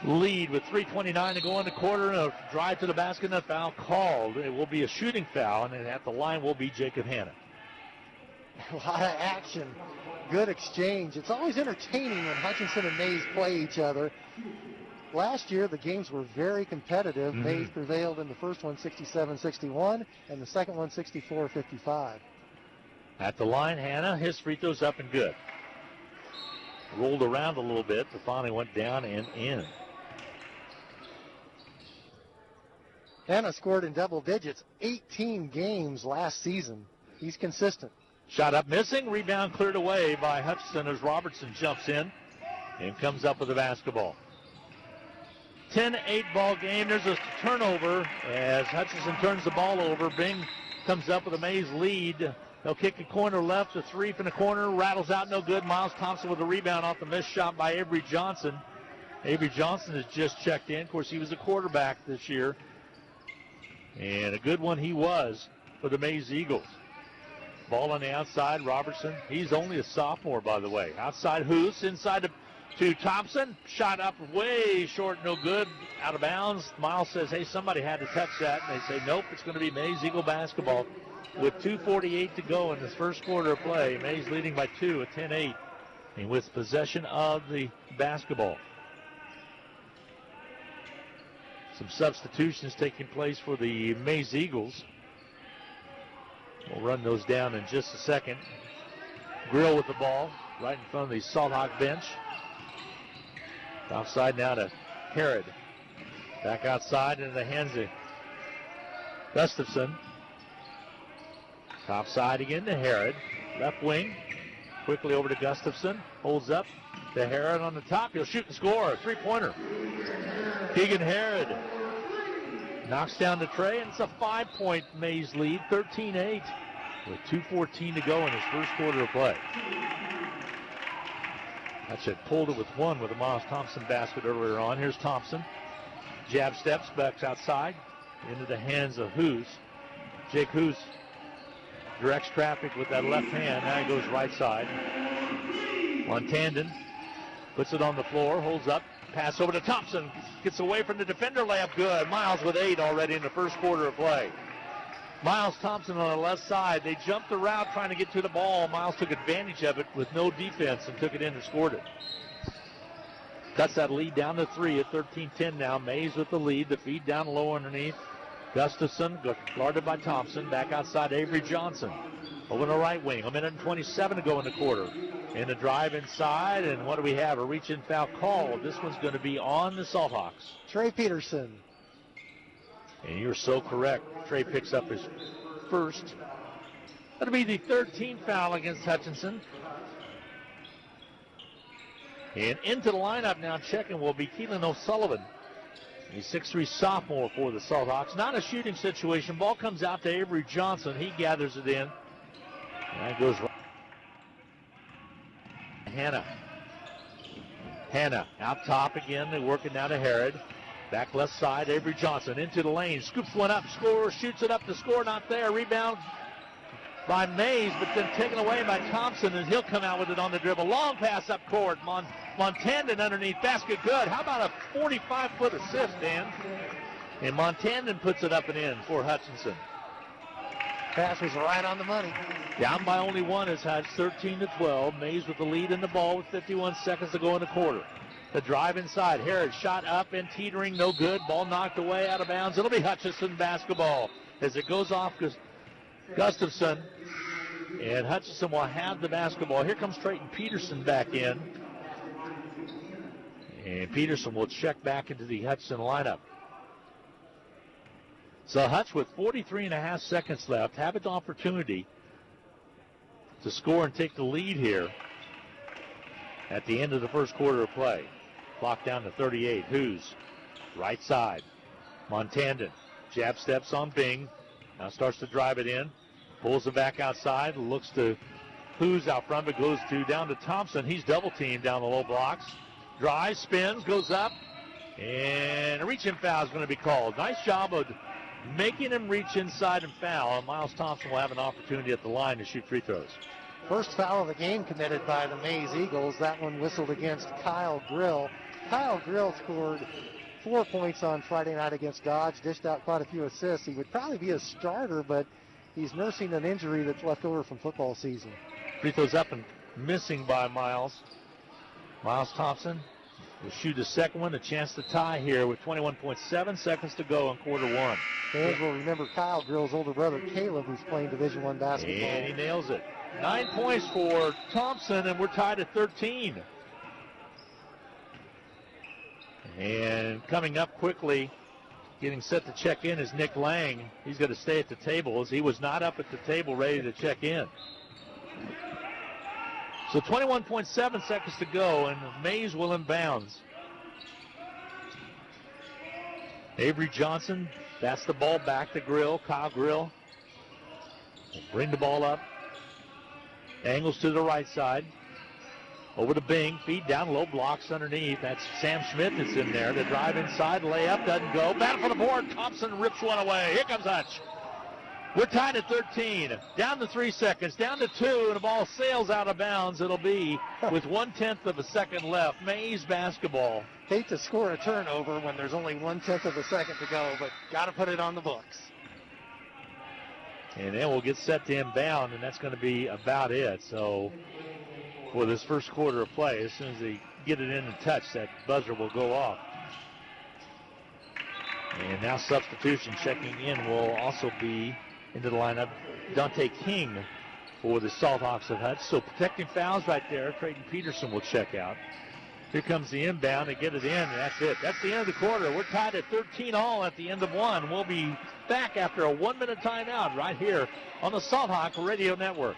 lead with 3:29 to go in the quarter. And a drive to the basket and a foul called. It will be a shooting foul, and at the line will be Jacob Hanna. A lot of action. Good exchange. It's always entertaining when Hutchinson and Maize play each other. Last year, the games were very competitive. Maize prevailed in the first one, 67-61, and the second one, 64-55. At the line, Hanna, his free throw's up and good. Rolled around a little bit, but finally went down and in. Hanna scored in double digits 18 games last season. He's consistent. Shot up missing, rebound cleared away by Hutchinson as Robertson jumps in and comes up with the basketball. 10-8 ball game. There's a turnover as Hutchinson turns the ball over. Bing comes up with a Maize lead. They'll kick a corner left. The three from the corner rattles out, no good. Miles Thompson with a rebound off the missed shot by Avery Johnson. Avery Johnson has just checked in. Of course, he was a quarterback this year. And a good one he was for the Maize Eagles. Ball on the outside, Robertson. He's only a sophomore, by the way. Outside Hoos, inside to Thompson. Shot up way short, no good. Out of bounds. Miles says, hey, somebody had to touch that. And they say, nope, it's going to be Maize Eagle basketball. With 2:48 to go in this first quarter of play, Maize leading by 2 at 10-8. And with possession of the basketball. Some substitutions taking place for the Maize Eagles. We'll run those down in just a second. Grill with the ball right in front of the Salt Hawk bench. Outside now to Herod. Back outside into the hands of Gustafson. Top side again to Herod. Left wing. Quickly over to Gustafson. Holds up to Herod on the top. He'll shoot and score. Three-pointer. Keegan Herod knocks down the tray, and it's a 5-point Maize lead, 13-8, with 2:14 to go in his first quarter of play. Hutch had pulled it with one with a Miles Thompson basket earlier on. Here's Thompson. Jab steps, backs outside, into the hands of Hoos. Jake Hoos directs traffic with that left hand. Now he goes right side. Montandon puts it on the floor, holds up. Pass over to Thompson. Gets away from the defender. Layup good. Miles with 8 already in the first quarter of play. Miles Thompson on the left side. They jumped the route trying to get to the ball. Miles took advantage of it with no defense and took it in and scored it. Cuts that lead down to 3 at 13-10 now. Maize with the lead. The feed down low underneath. Gustafson guarded by Thompson. Back outside Avery Johnson. Over the right wing. 1:27 to go in the quarter. And a drive inside, and what do we have? A reach-in foul call. This one's going to be on the Salt Hawks. Trey Peterson. And you're so correct. Trey picks up his first. That'll be the 13th foul against Hutchinson. And into the lineup now checking will be Keelan O'Sullivan. He's 6'3" sophomore for the Salt Hawks. Not a shooting situation. Ball comes out to Avery Johnson. He gathers it in. And it goes right. Hannah out top again. They're working now to Herod. Back left side, Avery Johnson into the lane. Scoops one up, scores, shoots it up to score. Not there. Rebound by Maize, but then taken away by Thompson, and he'll come out with it on the dribble. Long pass up court. Montandon underneath. Basket good. How about a 45-foot assist, Dan? And Montandon puts it up and in for Hutchinson. Pass was right on the money. Down by only one is Hutch, 13-12. Maize with the lead in the ball with 51 seconds to go in the quarter. The drive inside. Herod shot up and teetering, no good. Ball knocked away out of bounds. It'll be Hutchinson basketball as it goes off Gustafson. And Hutchinson will have the basketball. Here comes Trayton Peterson back in. And Peterson will check back into the Hutchinson lineup. So Hutch with 43.5 seconds left, have an opportunity to score and take the lead here at the end of the first quarter of play. Clock down to 38. Hoos, right side. Montandon, jab steps on Bing. Now starts to drive it in. Pulls it back outside. Looks to Hoos out front, but goes down to Thompson. He's double teamed down the low blocks. Drives, spins, goes up. And a reach-in foul is going to be called. Nice job of making him reach inside and foul. Miles Thompson will have an opportunity at the line to shoot free throws. First foul of the game committed by the Maize Eagles. That one whistled against Kyle Grill. Kyle Grill scored 4 points on Friday night against Dodge, dished out quite a few assists. He would probably be a starter, but he's nursing an injury that's left over from football season. Free throws up and missing by Miles. Miles Thompson will shoot the second one, a chance to tie here with 21.7 seconds to go in quarter one. Fans will remember Kyle Grill's older brother, Caleb, who's playing Division I basketball. And he nails it. 9 points for Thompson, and we're tied at 13. And coming up quickly, getting set to check in is Nick Lang. He's going to stay at the table as he was not up at the table ready to check in. So 21.7 seconds to go, and Maize will inbounds. Avery Johnson, that's the ball back to Grill. Kyle Grill will bring the ball up. Angles to the right side. Over to Bing. Feed down low, blocks underneath. That's Sam Schmidt that's in there. The drive inside. Layup doesn't go. Battle for the board. Thompson rips one away. Here comes Hutch. We're tied at 13. Down to 3 seconds. Down to 2. And the ball sails out of bounds. It'll be with 1/10 of a second left. Maize basketball. Hate to score a turnover when there's only 1/10 of a second to go, but got to put it on the books. And then we'll get set to inbound, and that's going to be about it. So for this first quarter of play, as soon as they get it in and touch, that buzzer will go off. And now substitution checking in will also be into the lineup. Dante King for the Salt Hawks of Hutch. So protecting fouls right there. Trayton Peterson will check out. Here comes the inbound. They get it in, and that's it. That's the end of the quarter. We're tied at 13 all at the end of one. We'll be back after a 1-minute timeout right here on the Salt Hawk Radio Network.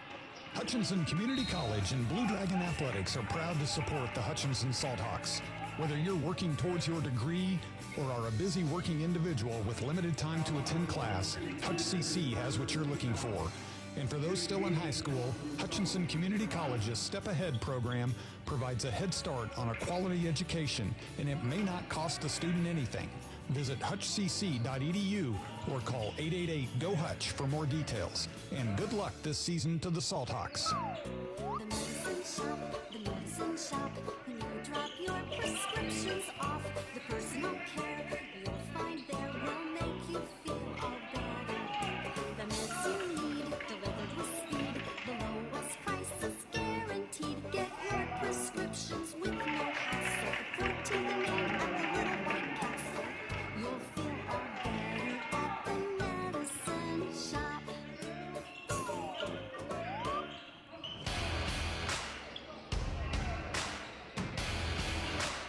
Hutchinson Community College and Blue Dragon Athletics are proud to support the Hutchinson Salt Hawks. Whether you're working towards your degree or are a busy working individual with limited time to attend class, Hutch CC has what you're looking for. And for those still in high school, Hutchinson Community College's Step Ahead program provides a head start on a quality education, and it may not cost the student anything. Visit hutchcc.edu or call 888-GO-HUTCH for more details. And good luck this season to the Salt Hawks. The medicine shop, when you drop your prescriptions off, the personal care you'll find there will make you feel all better. The meds you need, delivered with speed, the lowest prices guaranteed. Get your prescriptions with no hassle. Report to the man at the Little White Castle. You'll feel all better at the medicine shop.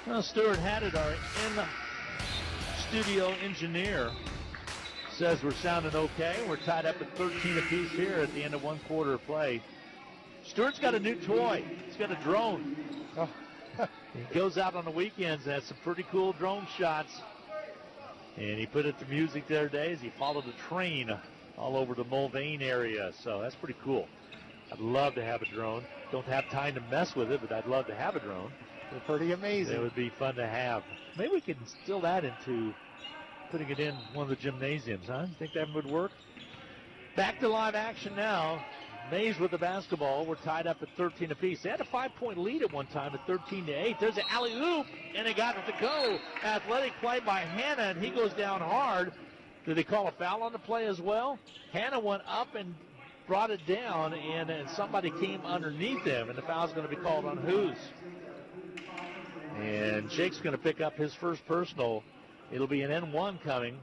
Well, Stuart Haddad, our in-studio engineer, says we're sounding okay. We're tied up at 13 apiece here at the end of one quarter of play. Stuart's got a new toy. He's got a drone. Oh. He goes out on the weekends and has some pretty cool drone shots. And he put it to music the other day as he followed a train all over the Mulvane area. So that's pretty cool. I'd love to have a drone. Don't have time to mess with it, but I'd love to have a drone. They're pretty amazing. It would be fun to have. Maybe we could instill that into putting it in one of the gymnasiums, huh? Think that would work? Back to live action now. Maize with the basketball. We're tied up at 13 apiece. They had a 5-point lead at one time at 13-8. There's an alley-oop, and they got it to go. Athletic play by Hannah, and he goes down hard. Did they call a foul on the play as well? Hannah went up and brought it down, and somebody came underneath him, and the foul's going to be called on whose? And Jake's going to pick up his first personal. It'll be an N1 coming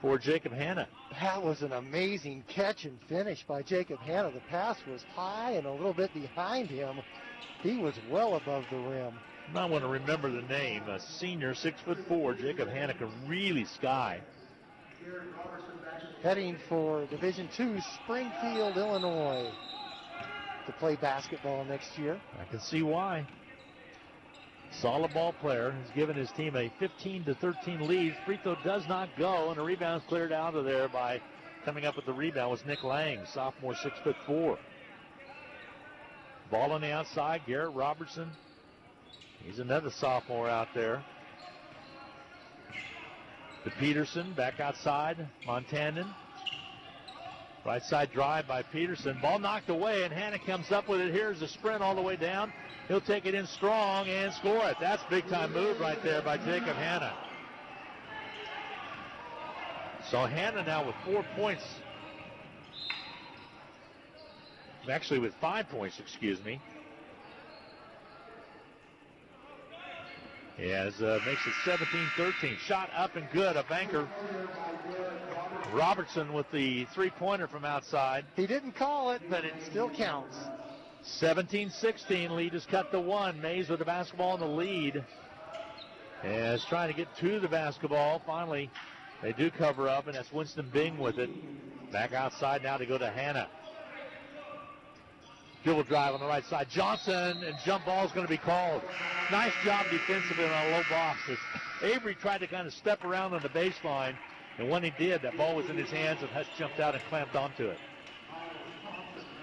for Jacob Hanna. That was an amazing catch and finish by Jacob Hanna. The pass was high and a little bit behind him. He was well above the rim. I want to remember the name. A senior, 6'4", Jacob Hanna can really sky. Heading for Division II, Springfield, Illinois, to play basketball next year. I can see why. Solid ball player has given his team a 15-13 lead. Free throw does not go, and the rebound's cleared out of there by coming up with the rebound was Nick Lang, sophomore, 6'4". Ball on the outside, Garrett Robertson. He's another sophomore out there. To Peterson, back outside, Montanan. Right side drive by Peterson. Ball knocked away, and Hanna comes up with it. Here's a sprint all the way down. He'll take it in strong and score it. That's a big-time move right there by Jacob Hanna. So Hanna now with 4 points. Actually with 5 points, excuse me. Yes, makes it 17-13. Shot up and good, a banker. Robertson with the three-pointer from outside. He didn't call it, but it still counts. 17-16, lead is cut to 1. Maize with the basketball in the lead. As trying to get to the basketball. Finally, they do cover up, and that's Winston Bing with it. Back outside now to go to Hanna. Dribble drive on the right side. Johnson, and jump ball is going to be called. Nice job defensively on a low box. Avery tried to kind of step around on the baseline, and when he did, that ball was in his hands, and Hutch jumped out and clamped onto it.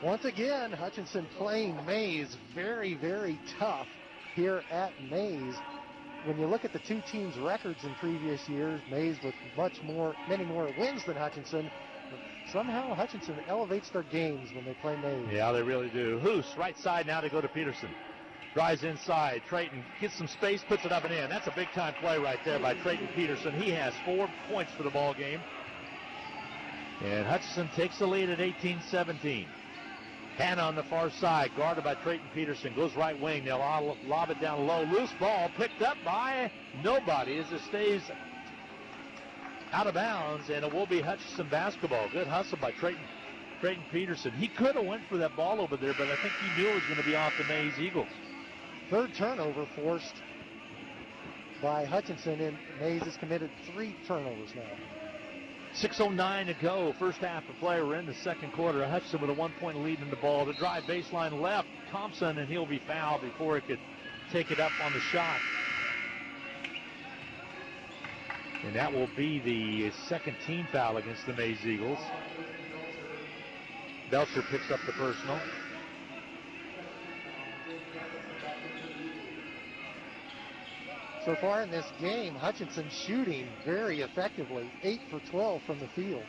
Once again, Hutchinson playing Maize very, very tough here at Maize. When you look at the two teams' records in previous years, Maize with many more wins than Hutchinson. Somehow Hutchinson elevates their games when they play Maize. Yeah, they really do. Hoos, right side now to go to Peterson. Drives inside. Trayton gets some space, puts it up and in. That's a big-time play right there by Trayton Peterson. He has 4 points for the ball game. And Hutchinson takes the lead at 18-17. Hannah on the far side, guarded by Trayton Peterson. Goes right wing. They'll lob it down low. Loose ball picked up by nobody as it stays out of bounds, and it will be Hutchinson basketball. Good hustle by Trayton Peterson. He could have went for that ball over there, but I think he knew it was going to be off the Maize Eagles. Third turnover forced by Hutchinson, and Maize has committed 3 turnovers now. 6:09 to go. First half of play. We're in the second quarter. Hutchinson with a 1-point lead in the ball. The drive baseline left. Thompson, and he'll be fouled before he could take it up on the shot. And that will be the second team foul against the Maize Eagles. Belcher picks up the personal. So far in this game, Hutchinson shooting very effectively, 8 for 12 from the field.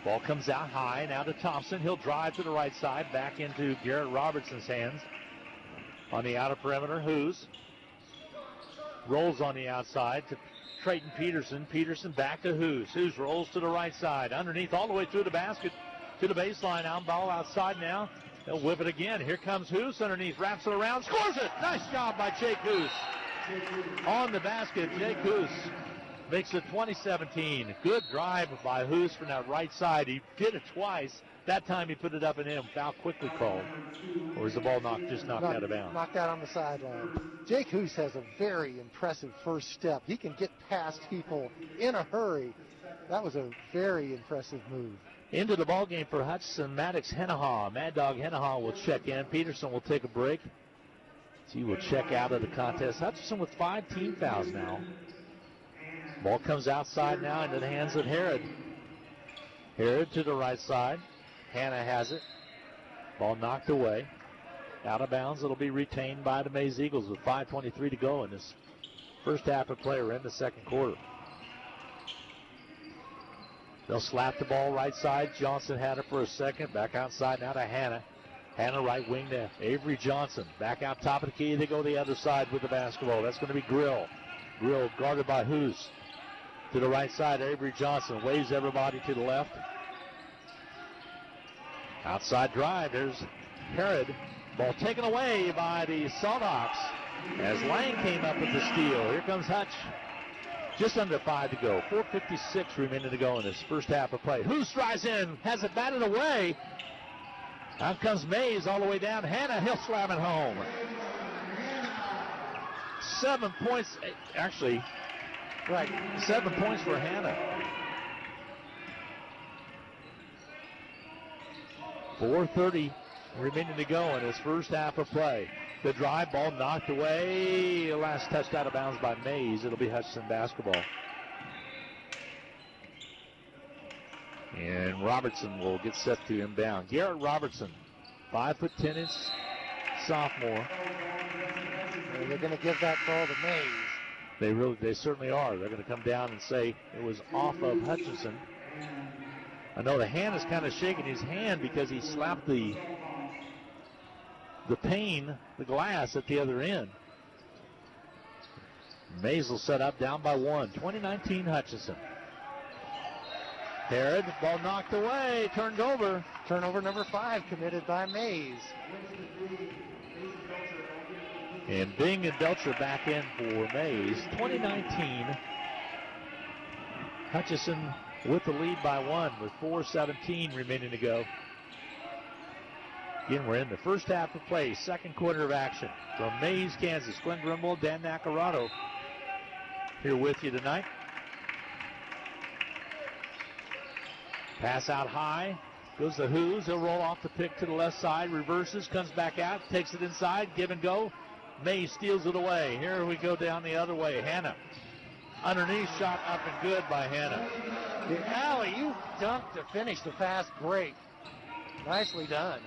Ball comes out high, now to Thompson. He'll drive to the right side, back into Garrett Robertson's hands. On the outer perimeter, Hoos rolls on the outside to Trayton Peterson. Peterson back to Hoos. Hoos rolls to the right side, underneath all the way through the basket to the baseline. Ball outside now. They'll whip it again. Here comes Hoos underneath, wraps it around, scores it. Nice job by Jake Hoos. On the basket, Jake Hoos makes it 20-17. Good drive by Hoos from that right side. He did it twice. That time he put it up and in. Foul quickly called. Or is the ball knocked out of bounds? Knocked out on the sideline. Jake Hoos has a very impressive first step. He can get past people in a hurry. That was a very impressive move. Into the ball game for Hutchinson, Maddox Hennahaw. Mad Dog Hennahaw will check in. Peterson will take a break. He will check out of the contest. Hutchinson with 5 team fouls now. Ball comes outside now into the hands of Herod. Herod to the right side. Hannah has it. Ball knocked away. Out of bounds. It'll be retained by the Maize Eagles with 5:23 to go in this first half of play. We're in the second quarter. They'll slap the ball right side. Johnson had it for a second. Back outside now to Hannah. Hannah right wing to Avery Johnson. Back out top of the key. They go the other side with the basketball. That's going to be Grill. Grill guarded by Hoos. To the right side, Avery Johnson waves everybody to the left. Outside drive. There's Herod. Ball taken away by the Salthawks as Lang came up with the steal. Here comes Hutch. Just under 5 to go. 4:56 remaining to go in this first half of play. Hoos drives in. Has it batted away. Out comes Maize all the way down. Hannah, he'll slam it home. 7 points. Actually, right, 7 points for Hannah. 4:30 remaining to go in this first half of play. The drive ball knocked away. Last touched out of bounds by Maize. It'll be Hutchinson basketball. And Robertson will get set to inbound. Garrett Robertson, 5'10" sophomore. And they're going to give that ball to Maize. They certainly are. They're going to come down and say it was off of Hutchinson. I know the hand is kind of shaking his hand because he slapped the pane, the glass at the other end. Maize will set up down by 1. 2019 Hutchinson. Herod, ball knocked away, turned over. Turnover number 5 committed by Maize. And Bing and Belcher back in for Maize. 2019. Hutchinson with the lead by 1 with 4:17 remaining to go. Again, we're in the first half of play, second quarter of action. From Maize, Kansas, Glenn Grimble, Dan Nacarado here with you tonight. Pass out high, goes to Hoos. He'll roll off the pick to the left side, reverses, comes back out, takes it inside, give and go. Maize steals it away. Here we go down the other way. Hannah Underneath shot up and good by Hannah. The alley-oop dunk to finish the fast break. Nicely done.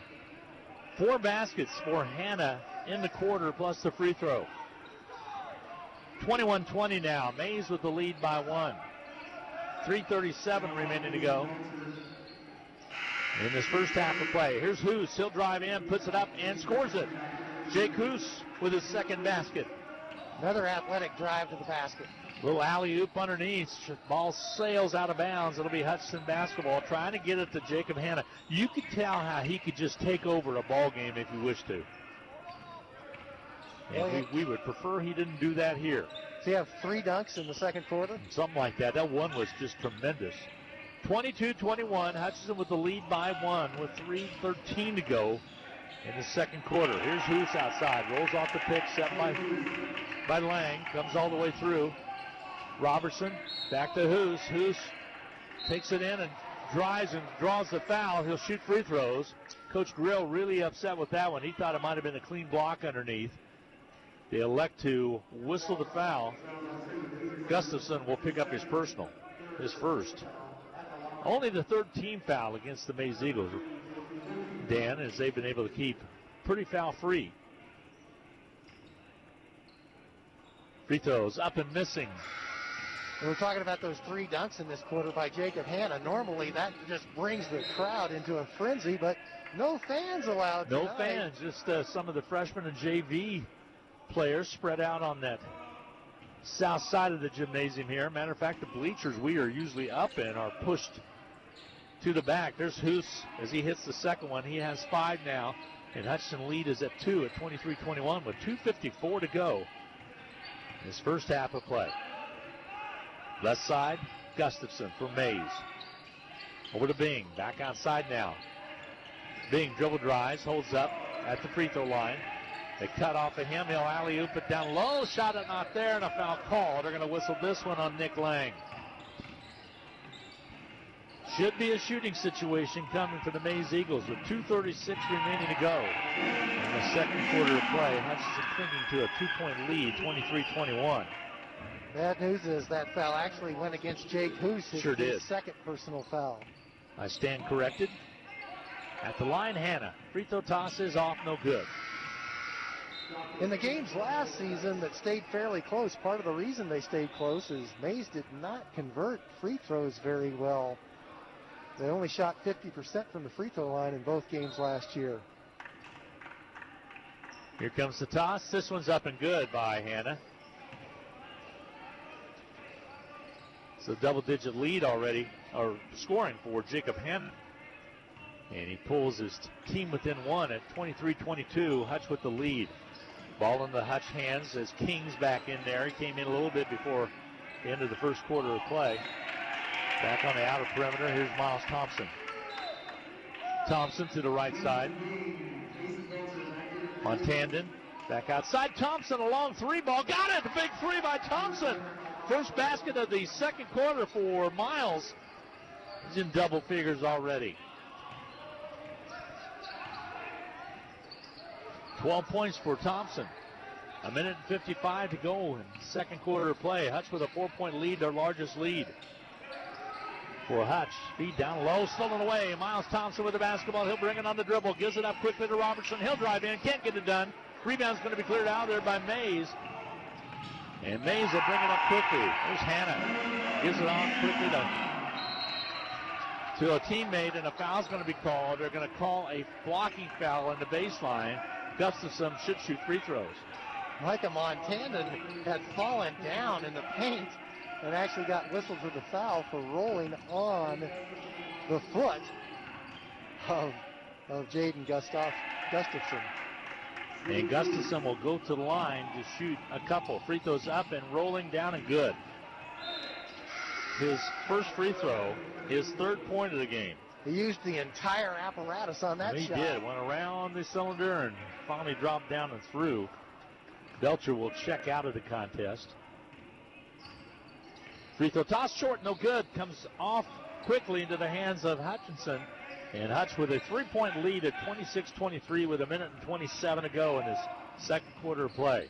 4 baskets for Hannah in the quarter plus the free throw. 21-20 now. Maize with the lead by 1. 3:37 remaining to go in this first half of play. Here's Hoos. He'll drive in, puts it up, and scores it. Jake Hoos with his second basket. Another athletic drive to the basket. Little alley-oop underneath. Ball sails out of bounds. It'll be Hutchinson basketball trying to get it to Jacob Hanna. You could tell how he could just take over a ball game if he wished to. And we would prefer he didn't do that here. Does he have 3 dunks in the second quarter? Something like that. That one was just tremendous. 22-21. Hutchinson with the lead by 1 with 3:13 to go in the second quarter. Here's Hoos outside. Rolls off the pick set by Lang. Comes all the way through. Robertson back to Hoos. Hoos takes it in and drives and draws the foul. He'll shoot free throws. Coach Grill really upset with that one. He thought it might have been a clean block underneath. They elect to whistle the foul. Gustafson will pick up his personal, his first. Only the 3rd team foul against the Maize Eagles, Dan, as they've been able to keep pretty foul-free. Free throws up and missing. And we're talking about those 3 dunks in this quarter by Jacob Hanna. Normally that just brings the crowd into a frenzy, but no fans allowed No tonight. fans, just some of the freshmen and JV players spread out on that south side of the gymnasium here. Matter of fact, the bleachers we are usually up in are pushed to the back. There's Hoos as he hits the second one. He has 5 now, and Hutchinson lead is at 2 at 23-21 with 2:54 to go in this first half of play. Left side, Gustafson for Maize. Over to Bing, back outside now. Bing dribble drives, holds up at the free throw line. They cut off of him, he'll alley-oop it down low, shot it not there, and a foul call. They're going to whistle this one on Nick Lang. Should be a shooting situation coming for the Maize Eagles with 2:36 remaining to go in the second quarter of play. Hutchinson clinging to a 2-point lead, 23-21. Bad news is that foul actually went against Jake Hoos. Sure did. His second personal foul. I stand corrected. At the line, Hanna. Free throw toss is off, no good. In the games last season that stayed fairly close, part of the reason they stayed close is Maize did not convert free throws very well. They only shot 50% from the free throw line in both games last year. Here comes the toss. This one's up and good by Hanna. It's a double-digit lead already, or scoring for Jacob Hanna. And he pulls his team within 1 at 23-22. Hutch with the lead. Ball in the Hutch hands as King's back in there. He came in a little bit before the end of the first quarter of play. Back on the outer perimeter, here's Miles Thompson. Thompson to the right side. On Tandon, back outside. Thompson, a long 3 ball. Got it! The big 3 by Thompson. First basket of the second quarter for Miles. He's in double figures already. 12 points for Thompson. 1:55 to go in the second quarter of play. Hutch with a 4-point lead, their largest lead. For Hutch, feed down low, stolen away. Miles Thompson with the basketball. He'll bring it on the dribble. Gives it up quickly to Robertson. He'll drive in. Can't get it done. Rebound's going to be cleared out there by Maize. And Maize will bring it up quickly. There's Hanna. Gives it on quickly to a teammate, and a foul's going to be called. They're going to call a blocking foul in the baseline. Gustafson should shoot free throws. Micah Montandon had fallen down in the paint and actually got whistled for the foul for rolling on the foot of Jaden Gustafson. And Gustafson will go to the line to shoot a couple. Free throws up and rolling down and good. His first free throw, his 3rd point of the game. He used the entire apparatus on that shot. He did. Went around the cylinder and finally dropped down and through. Belcher will check out of the contest. Free throw toss short, no good. Comes off quickly into the hands of Hutchinson. And Hutch with a 3-point lead at 26-23 with 1:27 to go in his second quarter of play.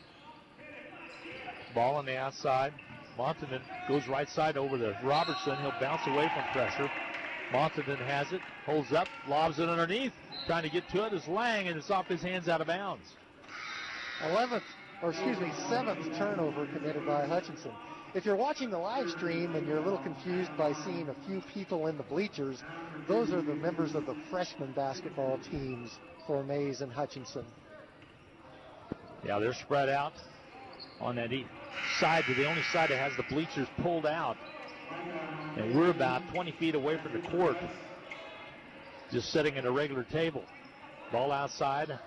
Ball on the outside. Montanen goes right side over to Robertson. He'll bounce away from pressure. Montanen has it, holds up, lobs it underneath. Trying to get to it is Lang, and it's off his hands out of bounds. 7th turnover committed by Hutchinson. If you're watching the live stream and you're a little confused by seeing a few people in the bleachers, those are the members of the freshman basketball teams for Maize and Hutchinson. Yeah, they're spread out on that side, the only side that has the bleachers pulled out. And we're about 20 feet away from the court, just sitting at a regular table. Ball outside.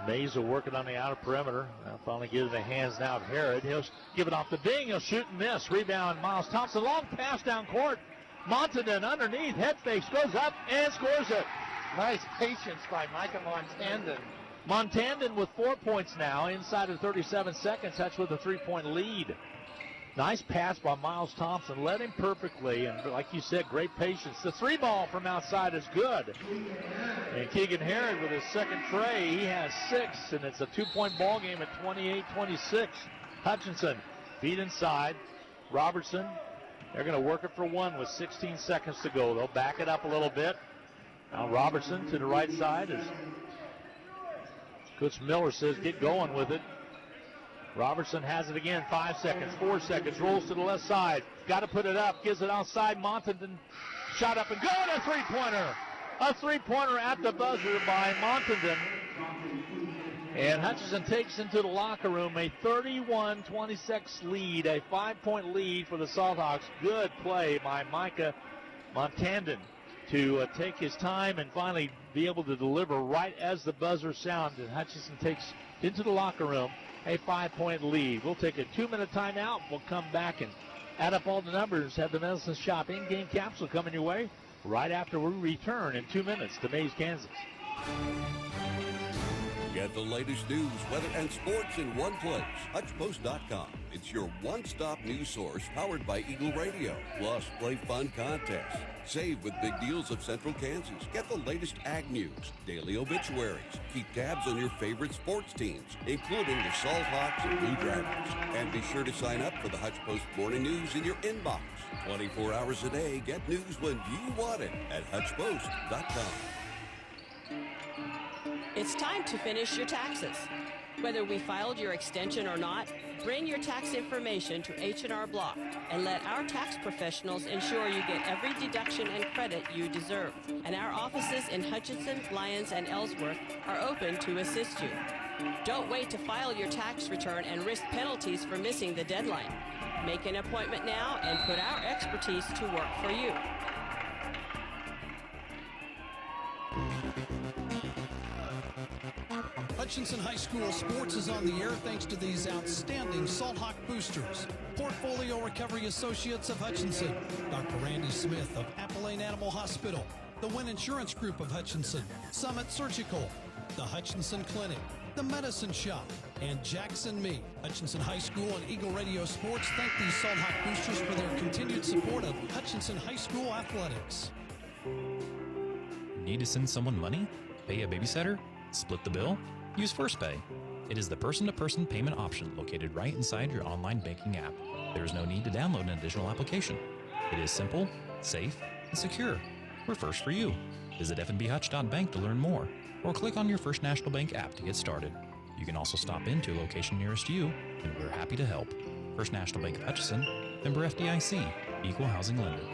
Maize are working on the outer perimeter. I'll finally get it in the hands now of Herod. He'll give it off the ding. He'll shoot and miss. Rebound, Miles Thompson. Long pass down court. Montanen underneath. Head fakes. Goes up and scores it. Nice patience by Micah Montandon. Montandon with 4 points now. Inside of 37 seconds. Hutch with a 3-point lead. Nice pass by Miles Thompson. Led him perfectly. And like you said, great patience. The 3-ball from outside is good. And Keegan Herod with his second tray. He has 6. And it's a 2-point ball game at 28-26. Hutchinson beat inside. Robertson, they're going to work it for 1 with 16 seconds to go. They'll back it up a little bit. Now Robertson to the right side as Coach Miller says get going with it. Robertson has it again. 5 seconds, 4 seconds. Rolls to the left side. Got to put it up. Gives it outside. Montanen shot up and good. A three-pointer. A three-pointer at the buzzer by Montanen. And Hutchinson takes into the locker room a 31-26 lead, a 5-point lead for the Salthawks. Good play by Micah Montandon to take his time and finally be able to deliver right as the buzzer sounded. And Hutchinson takes into the locker room a 5-point lead. We'll take a 2-minute timeout. We'll come back and add up all the numbers. Have the Medicine Shop in-game capsule coming your way right after we return in 2 minutes to Maize, Kansas. Get the latest news, weather, and sports in one place. HutchPost.com. It's your one-stop news source powered by Eagle Radio. Plus, play fun contests. Save with big deals of Central Kansas. Get the latest ag news, daily obituaries. Keep tabs on your favorite sports teams, including the Salthawks and Blue Dragons. And be sure to sign up for the Hutch Post Morning News in your inbox. 24 hours a day, get news when you want it at HutchPost.com. It's time to finish your taxes. Whether we filed your extension or not, bring your tax information to H&R Block and let our tax professionals ensure you get every deduction and credit you deserve. And our offices in Hutchinson, Lyons, and Ellsworth are open to assist you. Don't wait to file your tax return and risk penalties for missing the deadline. Make an appointment now and put our expertise to work for you. Hutchinson High School sports is on the air thanks to these outstanding Salthawk boosters. Portfolio Recovery Associates of Hutchinson, Dr. Randy Smith of Appalachian Animal Hospital, the Wynn Insurance Group of Hutchinson, Summit Surgical, the Hutchinson Clinic, the Medicine Shop, and Jackson Meat. Hutchinson High School and Eagle Radio Sports thank these Salthawk boosters for their continued support of Hutchinson High School athletics. Need to send someone money? Pay a babysitter? Split the bill? Use FirstPay. It is the person-to-person payment option located right inside your online banking app. There is no need to download an additional application. It is simple, safe, and secure. We're first for you. Visit fnbhutch.bank to learn more, or click on your First National Bank app to get started. You can also stop into a location nearest you, and we're happy to help. First National Bank of Hutchinson, member FDIC, equal housing lender.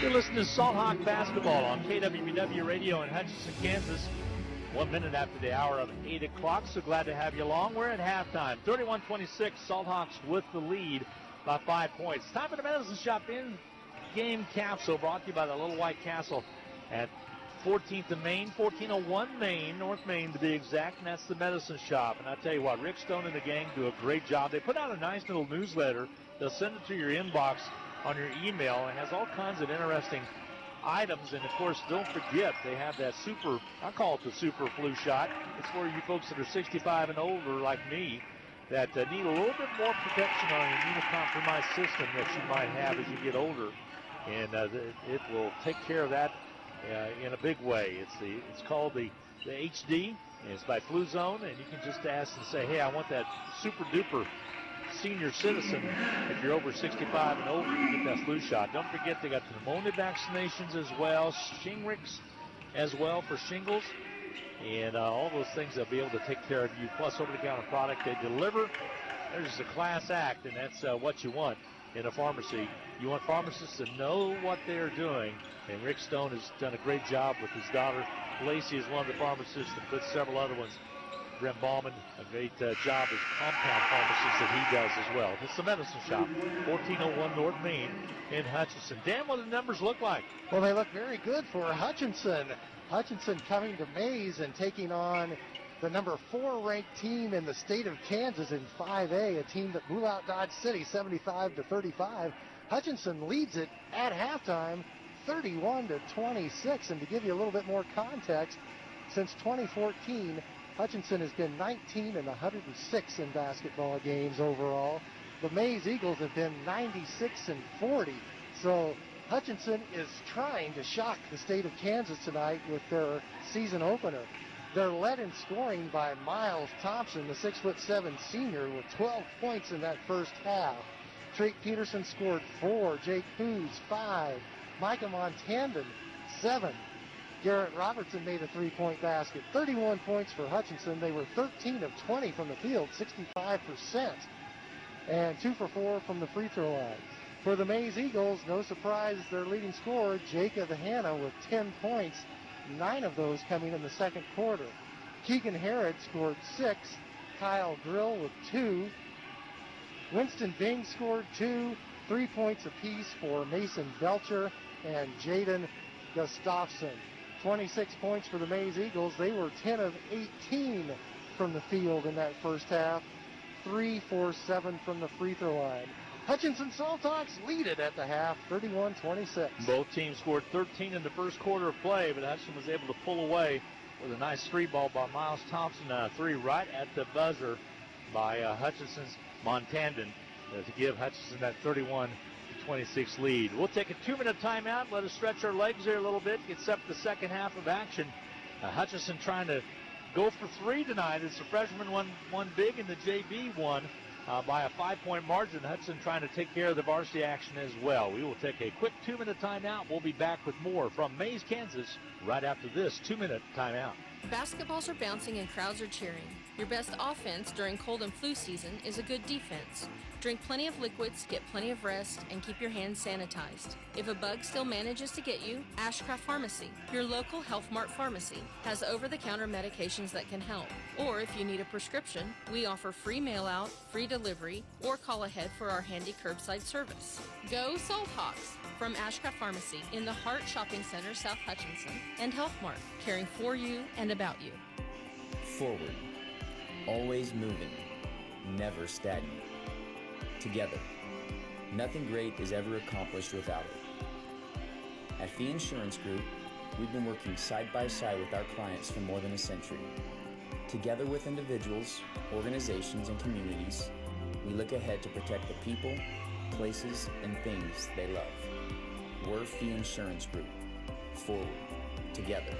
You're listening to Salthawk basketball on KWBW Radio in Hutchinson, Kansas. 1 minute after the hour of 8 o'clock. So glad to have you along. We're at halftime. 31-26, Salthawks with the lead by 5 points. Time for the Medicine Shop in-game capsule brought to you by the Little White Castle at 14th and Main, 1401 Main, North Main to be exact, and that's the Medicine Shop. And I tell you what, Rick Stone and the gang do a great job. They put out a nice little newsletter. They'll send it to your inbox on your email. It has all kinds of interesting items, and of course, don't forget they have that super, I call it the super flu shot. It's for you folks that are 65 and older like me that need a little bit more protection on an immunocompromised system that you might have as you get older, and it will take care of that in a big way. It's called the HD. And it's by Flu Zone, and you can just ask and say, hey, I want that super duper senior citizen. If you're over 65 and over, you get that flu shot. Don't forget they got the pneumonia vaccinations as well, Shingrix as well for shingles, and all those things they'll be able to take care of you. Plus over-the-counter product they deliver. There's a class act, and that's what you want in a pharmacy. You want pharmacists to know what they're doing, and Rick Stone has done a great job with his daughter. Lacey is one of the pharmacists, and with several other ones. Brent Ballman, a great job as compound pharmacist that he does as well. It's the Medicine Shop, 1401 North Main in Hutchinson. Dan, what do the numbers look like? Well, they look very good for Hutchinson. Hutchinson coming to Maize and taking on the number 4 ranked team in the state of Kansas in 5A, a team that blew out Dodge City 75-35. Hutchinson leads it at halftime, 31-26. And to give you a little bit more context, since 2014, Hutchinson has been 19 and 106 in basketball games overall. The Maize Eagles have been 96 and 40. So Hutchinson is trying to shock the state of Kansas tonight with their season opener. They're led in scoring by Miles Thompson, the 6'7" senior, with 12 points in that first half. Trake Peterson scored 4, Jake Hughes 5, Micah Montandon 7. Garrett Robertson made a 3-point basket. 31 points for Hutchinson. They were 13 of 20 from the field, 65%, and 2 for 4 from the free throw line. For the Maize Eagles, no surprise, their leading scorer, Jacob Hanna, with 10 points, 9 of those coming in the second quarter. Keegan Harrod scored 6, Kyle Grill with 2, Winston Bing scored 2, 3 points apiece for Mason Belcher and Jaden Gustafson. 26 points for the Maize Eagles. They were 10 of 18 from the field in that first half, 3 for 7 from the free throw line. Hutchinson Salthawks lead it at the half, 31-26. Both teams scored 13 in the first quarter of play, but Hutchinson was able to pull away with a nice 3 ball by Miles Thompson, 3 right at the buzzer by Hutchinson's Montandon to give Hutchinson that 31-26 lead. We'll take a 2-minute timeout. Let us stretch our legs there a little bit. Get set for the second half of action. Hutchinson trying to go for 3 tonight. It's the freshman won big and the JV won by a 5-point margin. Hutchinson trying to take care of the varsity action as well. We will take a quick 2-minute timeout. We'll be back with more from Maize, Kansas right after this 2-minute timeout. Basketballs are bouncing and crowds are cheering. Your best offense during cold and flu season is a good defense. Drink plenty of liquids, get plenty of rest, and keep your hands sanitized. If a bug still manages to get you, Ashcraft Pharmacy, your local Health Mart pharmacy, has over-the-counter medications that can help. Or if you need a prescription, we offer free mail-out, free delivery, or call ahead for our handy curbside service. Go Salthawks! From Ashcraft Pharmacy in the Hart Shopping Center, South Hutchinson, and Health Mart, caring for you and about you. Forward. Always moving. Never stagnant. Together. Nothing great is ever accomplished without it. At Fee Insurance Group, we've been working side by side with our clients for more than a century. Together with individuals, organizations, and communities, we look ahead to protect the people, places, and things they love. We're Fee Insurance Group. Forward. Together.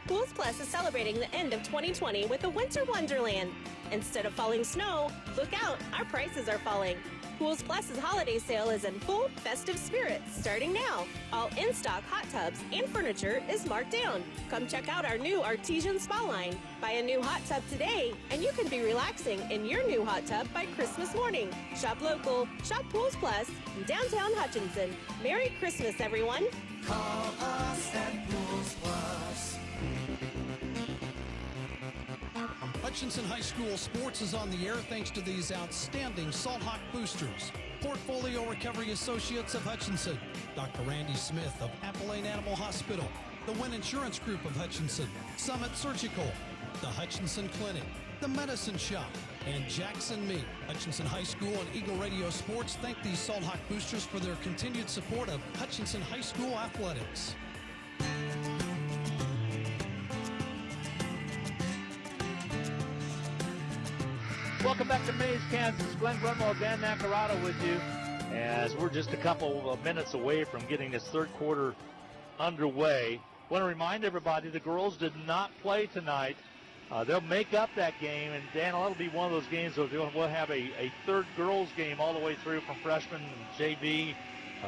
Pools Plus is celebrating the end of 2020 with a winter wonderland. Instead of falling snow, look out, our prices are falling. Pools Plus's holiday sale is in full festive spirit starting now. All in-stock hot tubs and furniture is marked down. Come check out our new Artesian Spa line. Buy a new hot tub today, and you can be relaxing in your new hot tub by Christmas morning. Shop local, shop Pools Plus in downtown Hutchinson. Merry Christmas, everyone. Call us at Pools Plus. Hutchinson High School sports is on the air thanks to these outstanding Salt Hawk boosters. Portfolio Recovery Associates of Hutchinson, Dr. Randy Smith of Appalachian Animal Hospital, the Wynn Insurance Group of Hutchinson, Summit Surgical, the Hutchinson Clinic, the Medicine Shop, and Jackson Meat. Hutchinson High School and Eagle Radio Sports thank these Salt Hawk boosters for their continued support of Hutchinson High School athletics. Welcome back to Maize, Kansas. Glenn Grunwald, Dan Nacarado with you as we're just a couple of minutes away from getting this third quarter underway. Want to remind everybody the girls did not play tonight. They'll make up that game, and Dan, that'll be one of those games where we'll have a third girls game all the way through from freshman and JV.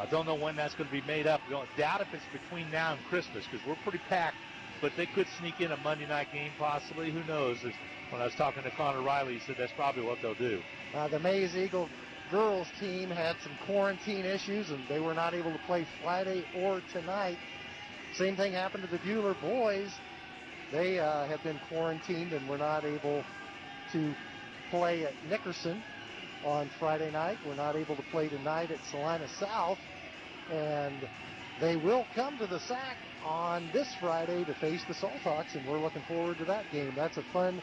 Don't know when that's going to be made up. Don't doubt if it's between now and Christmas because we're pretty packed, but they could sneak in a Monday night game possibly. Who knows? When I was talking to Connor Riley, he said that's probably what they'll do. The Maize Eagle girls team had some quarantine issues, and they were not able to play Friday or tonight. Same thing happened to the Bueller boys. They have been quarantined and were not able to play at Nickerson on Friday night. We're not able to play tonight at Salina South. And they will come to the SAC on this Friday to face the Salthawks, and we're looking forward to that game. That's a fun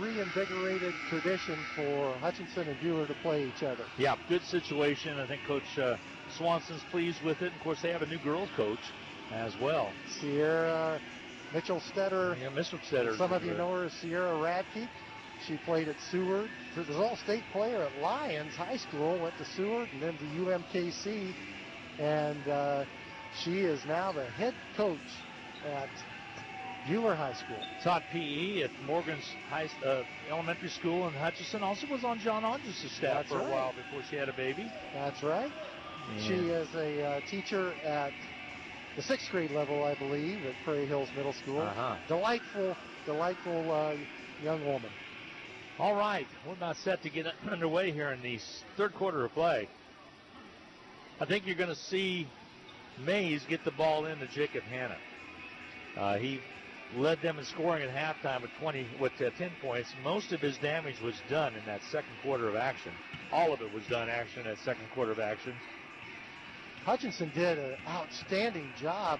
reinvigorated tradition for Hutchinson and Bueller to play each other. Yeah, good situation. I think Coach Swanson's pleased with it. And of course, they have a new girls coach as well. Sierra Mitchell-Stetter. Yeah, Mitchell-Stetter. Some of you know her as Sierra Radke. She played at Seward. She was an all-state player at Lyons High School, went to Seward and then to UMKC. And she is now the head coach at Bueller High School. Taught PE at Morgan's Elementary School in Hutchinson. Also was on John Andres' staff for a while before she had a baby. That's right. Yeah. She is a teacher at the 6th grade level, I believe, at Prairie Hills Middle School. Delightful young woman. All right, we're about set to get underway here in the third quarter of play. I think you're going to see Maize get the ball into Jacob Hanna. He led them in scoring at halftime with 10 points. Most of his damage was done in that second quarter of action. All of it was done in that second quarter of action. Hutchinson did an outstanding job,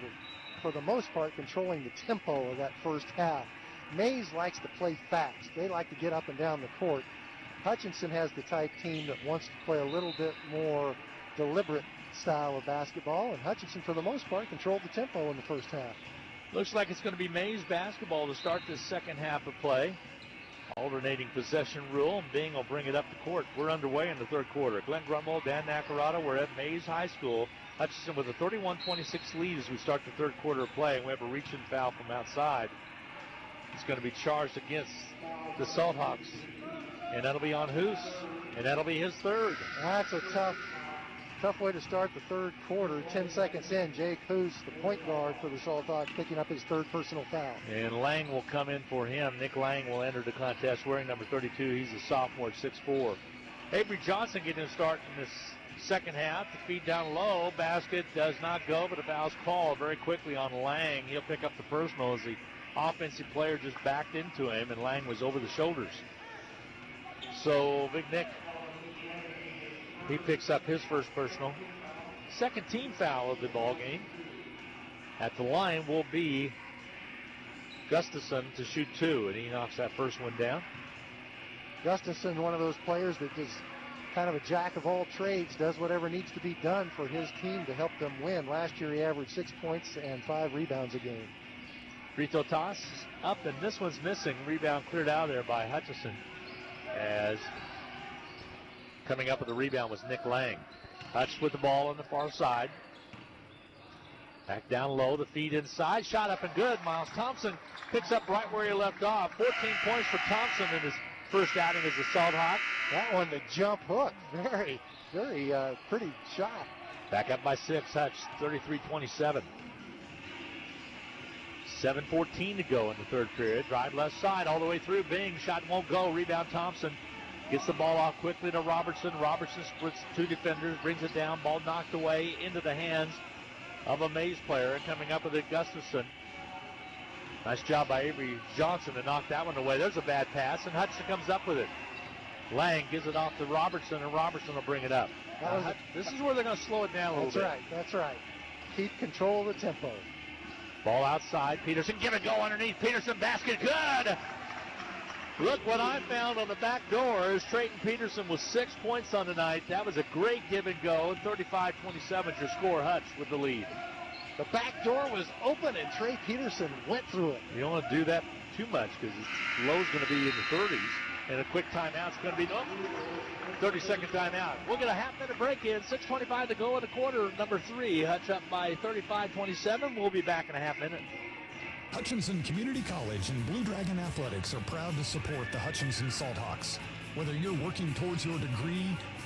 for the most part, controlling the tempo of that first half. Maize likes to play fast. They like to get up and down the court. Hutchinson has the type team that wants to play a little bit more deliberate style of basketball, and Hutchinson, for the most part, controlled the tempo in the first half. Looks like it's going to be Maize basketball to start this second half of play. Alternating possession rule, and Bing will bring it up the court. We're underway in the third quarter. Glenn Grummel, Dan Nacarata, we're at Maize High School. Hutchinson with a 31-26 lead as we start the third quarter of play, and we have a reach-in foul from outside. It's going to be charged against the Salthawks, and that'll be on Hoos, and that'll be his third. That's a tough way to start the third quarter. 10 seconds in, Jake Hoos, the point guard for the Salthawks, picking up his third personal foul. And Lang will come in for him. Nick Lang will enter the contest wearing number 32. He's a sophomore at 6'4". Avery Johnson getting a start in this second half. The feed down low. Basket does not go, but a foul's called very quickly on Lang. He'll pick up the personal as the offensive player just backed into him, and Lang was over the shoulders. So Big Nick, he picks up his first personal. Second team foul of the ball game. At the line will be Gustafson to shoot two, and he knocks that first one down. Gustafson, one of those players that is kind of a jack of all trades, does whatever needs to be done for his team to help them win. Last year he averaged 6 points and 5 rebounds a game. Free throw toss up, and this one's missing. Rebound cleared out of there by Hutchison, as coming up with the rebound was Nick Lang. Hutch with the ball on the far side. Back down low, the feed inside. Shot up and good. Miles Thompson picks up right where he left off. 14 points for Thompson in his first outing as a Salthawk. That one, the jump hook. Very pretty shot. Back up by 6, Hutch, 33-27. 7:14 to go in the third period. Drive left side all the way through. Bing, shot won't go. Rebound Thompson. Gets the ball off quickly to Robertson. Robertson splits 2 defenders, brings it down. Ball knocked away into the hands of a Maize player. And coming up with it, Gustafson. Nice job by Avery Johnson to knock that one away. There's a bad pass, and Hudson comes up with it. Lang gives it off to Robertson, and Robertson will bring it up. This is where they're going to slow it down a little bit. That's right. Keep control of the tempo. Ball outside. Peterson, give it go underneath. Peterson, basket, good! Look what I found on the back door is Trayton Peterson with 6 points on the night. That was a great give and go. 35-27 your score. Hutch with the lead. The back door was open, and Trey Peterson went through it. You don't want to do that too much because his low's going to be in the 30s. And a quick timeout's going to be 30-second timeout. We'll get a half-minute break in. 6:25 to go in the quarter. Number 3, Hutch up by 35-27. We'll be back in a half minute. Hutchinson Community College and Blue Dragon Athletics are proud to support the Hutchinson Salthawks. Whether you're working towards your degree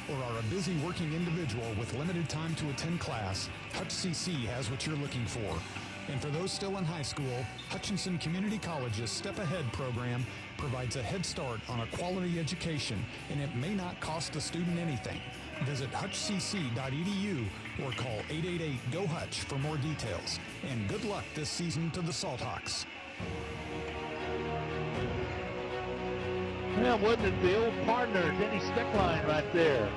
or are a busy working individual with limited time to attend class, Hutch CC has what you're looking for. And for those still in high school, Hutchinson Community College's Step Ahead program provides a head start on a quality education, and it may not cost the student anything. Visit hutchcc.edu or call 888-GO-HUTCH for more details. And good luck this season to the Salthawks. Well, wasn't it the old partner, Denny Steckline, right there?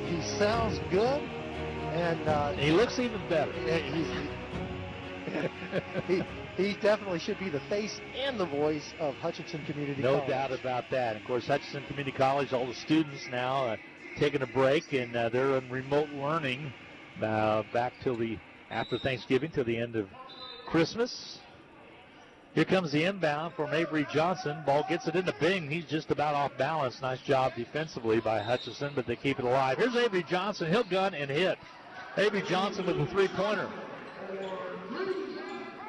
He sounds good, and he looks even better. He definitely should be the face and the voice of Hutchinson Community College. No doubt about that. Of course, Hutchinson Community College, all the students now taking a break, and they're in remote learning back till after Thanksgiving till the end of Christmas. Here comes the inbound from Avery Johnson. Ball gets it into Bing. He's just about off balance. Nice job defensively by Hutchinson, but they keep it alive. Here's Avery Johnson. He'll gun and hit. Avery Johnson with a three-pointer.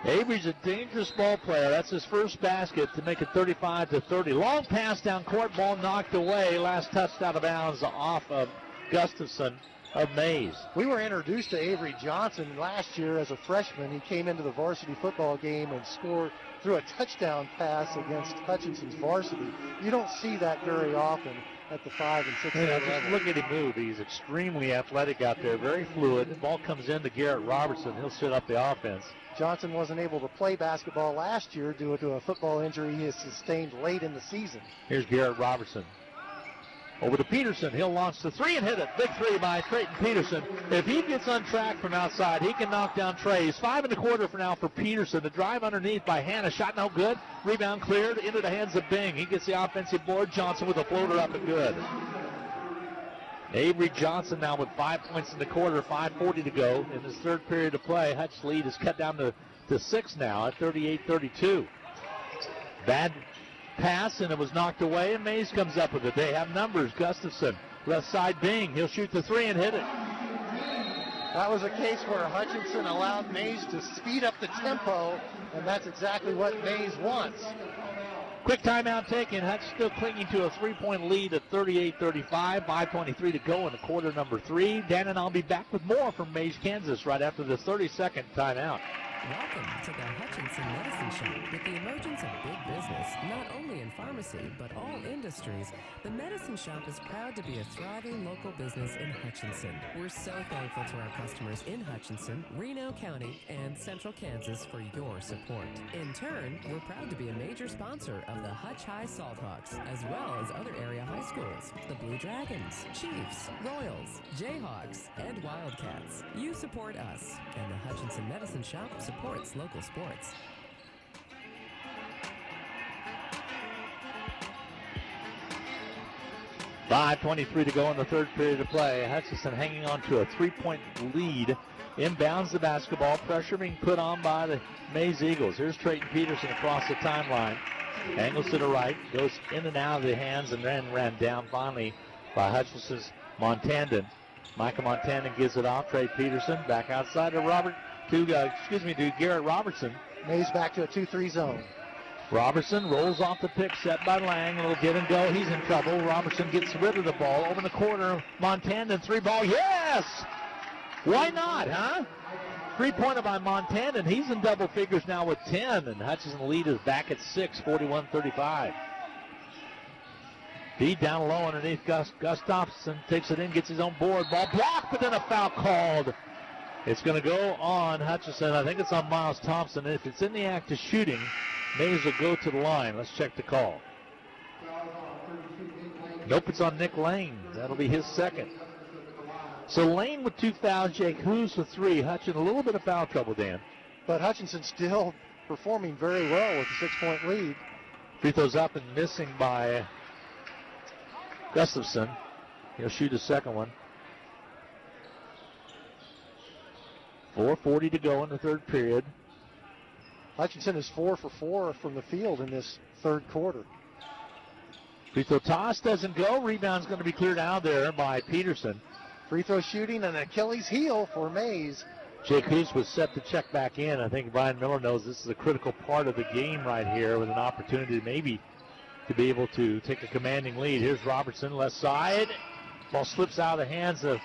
Avery's a dangerous ball player. That's his first basket to make it 35-30. Long pass down court, ball knocked away. Last touched out of bounds off of Gustafson of Maize. We were introduced to Avery Johnson last year as a freshman. He came into the varsity football game and scored through a touchdown pass against Hutchinson's varsity. You don't see that very often at the 5 and 6 level. Just look at him move. He's extremely athletic out there, very fluid. The ball comes in to Garrett Robertson. He'll set up the offense. Johnson wasn't able to play basketball last year due to a football injury he sustained late in the season. Here's Garrett Robertson. Over to Peterson. He'll launch the three and hit it. Big three by Trayton Peterson. If he gets on track from outside, he can knock down Trays. 5 1/4 for now for Peterson. The drive underneath by Hanna. Shot no good. Rebound cleared into the hands of Bing. He gets the offensive board. Johnson with a floater up and good. Avery Johnson now with 5 points in the quarter. 5:40 to go in his third period of play. Hutch's lead is cut down to 6 now at 38-32. Bad pass, and it was knocked away, and Maize comes up with it. They have numbers. Gustafson, left side Bing. He'll shoot the three and hit it. That was a case where Hutchinson allowed Maize to speed up the tempo, and that's exactly what Maize wants. Quick timeout taken. Hutch still clinging to a 3-point lead at 38-35. 5:23 to go in the quarter number 3. Dan and I'll be back with more from Maize, Kansas right after the 30-second timeout. Welcome to the Hutchinson Medicine Shop. With the emergence of big business, not only in pharmacy, but all industries, the Medicine Shop is proud to be a thriving local business in Hutchinson. We're so thankful to our customers in Hutchinson, Reno County, and Central Kansas for your support. In turn, we're proud to be a major sponsor of the Hutch High Salthawks, as well as other area high schools, the Blue Dragons, Chiefs, Royals, Jayhawks, and Wildcats. You support us, and the Hutchinson Medicine Shop supports local sports. .5:23 to go in the third period of play. Hutchinson hanging on to a 3-point lead. Inbounds the basketball. Pressure being put on by the Maize Eagles. Here's Trayton Peterson across the timeline. Angles to the right. Goes in and out of the hands and then ran down finally by Hutchinson's Montandan. Micah Montandan gives it off. Trey Peterson back outside to Garrett Robertson. Maize back to a 2-3 zone. Robertson rolls off the pick set by Lang. A little give and go. He's in trouble. Robertson gets rid of the ball. Over in the corner, Montandan, 3-ball. Yes! Why not, huh? 3-pointer by Montandan. He's in double figures now with 10, and Hutchinson lead is back at 6, 41-35. Feed down low underneath Gustafson. Takes it in, gets his own board. Ball blocked, but then a foul called. It's going to go on Hutchinson. I think it's on Miles Thompson. If it's in the act of shooting, Maize will go to the line. Let's check the call. Nope, it's on Nick Lane. That'll be his second. So Lane with 2 fouls, Jake Hughes with 3. Hutchinson, a little bit of foul trouble, Dan. But Hutchinson still performing very well with a 6-point lead. Free throws up and missing by Gustafson. He'll shoot his second one. 4:40 to go in the third period. Hutchinson is 4 for 4 from the field in this third quarter. Free throw toss doesn't go. Rebound's going to be cleared out there by Peterson. Free throw shooting and Achilles heel for Maize. Jake Hoos was set to check back in. I think Brian Miller knows this is a critical part of the game right here with an opportunity maybe to be able to take a commanding lead. Here's Robertson, left side. Ball slips out of the hands of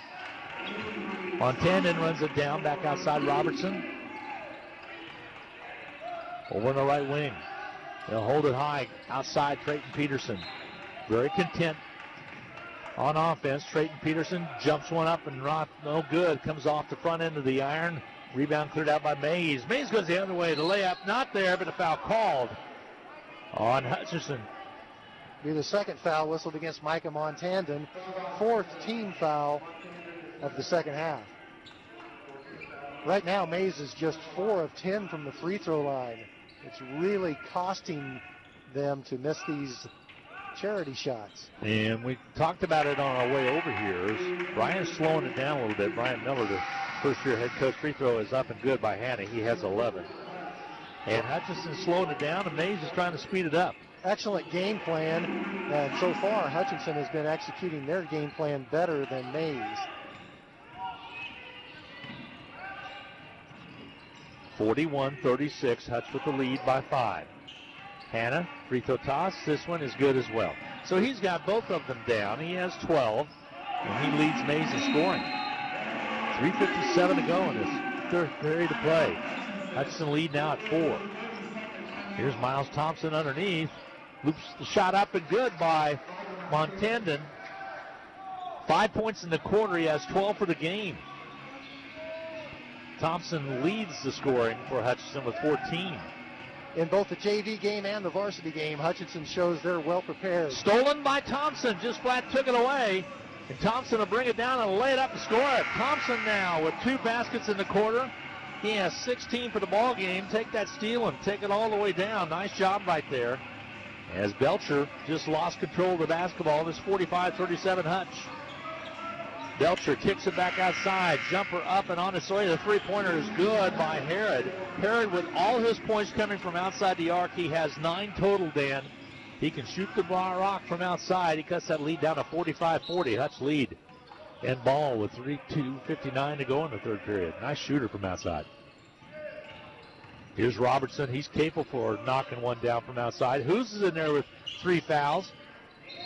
Montandon, runs it down, back outside Robertson. Over on the right wing. They'll hold it high outside Trayton Peterson. Very content on offense. Trayton Peterson jumps one up and no good. Comes off the front end of the iron. Rebound cleared out by Maize. Maize goes the other way. The layup not there, but a foul called on Hutchinson. Be the second foul whistled against Micah Montandon. Fourth team foul of the second half. Right now, Maize is just 4 of 10 from the free throw line. It's really costing them to miss these charity shots. And we talked about it on our way over here. Brian's slowing it down a little bit. Brian Miller, the first-year head coach, free throw is up and good by Hanna. He has 11. And Hutchinson's slowing it down, and Maize is trying to speed it up. Excellent game plan, and so far Hutchinson has been executing their game plan better than Maize. 41-36, Hutch with the lead by 5. Hanna, free throw toss, this one is good as well. So he's got both of them down. He has 12, and he leads Maize in scoring. 3:57 to go in this third period of play. Hutchinson lead now at 4. Here's Miles Thompson underneath. Loops the shot up and good by Montandon. 5 points in the quarter. He has 12 for the game. Thompson leads the scoring for Hutchinson with 14. In both the JV game and the varsity game, Hutchinson shows they're well prepared. Stolen by Thompson. Just flat took it away. And Thompson will bring it down and lay it up and score it. Thompson now with 2 baskets in the quarter. He has 16 for the ball game. Take that steal and take it all the way down. Nice job right there. As Belcher just lost control of the basketball. This 45-37 Hutch. Belcher kicks it back outside. Jumper up and on its way. The three-pointer is good by Herod. Herod with all his points coming from outside the arc. He has 9 total, Dan. He can shoot the rock from outside. He cuts that lead down to 45-40. Hutch lead. And ball with 3:59 to go in the third period. Nice shooter from outside. Here's Robertson. He's capable of knocking one down from outside. Hoos is in there with 3 fouls.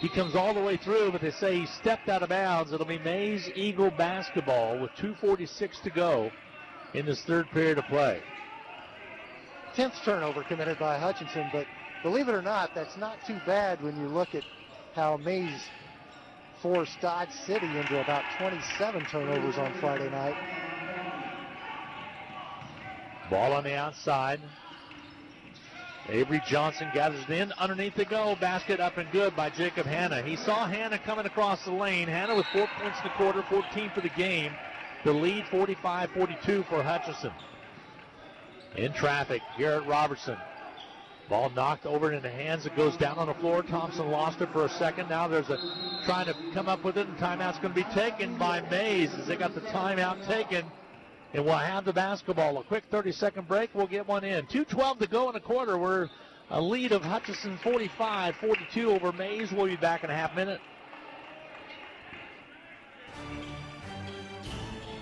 He comes all the way through, but they say he stepped out of bounds. It'll be Maize Eagle basketball with 2:46 to go in this third period of play. 10th turnover committed by Hutchinson, but believe it or not, that's not too bad when you look at how Maize forced Dodge City into about 27 turnovers on Friday night. Ball on the outside. Avery Johnson gathers it in. Underneath the go. Basket up and good by Jacob Hanna. He saw Hanna coming across the lane. Hanna with 4 points in the quarter, 14 for the game. The lead 45-42 for Hutchinson. In traffic, Garrett Robertson. Ball knocked over in the hands. It goes down on the floor. Thompson lost it for a second. Now there's a trying to come up with it, and timeout's going to be taken by Maize as they got the timeout taken. And we'll have the basketball. A quick 30-second break. We'll get one in. 2:12 to go in the quarter. We're a lead of Hutchinson 45-42 over Maize. We'll be back in a half minute.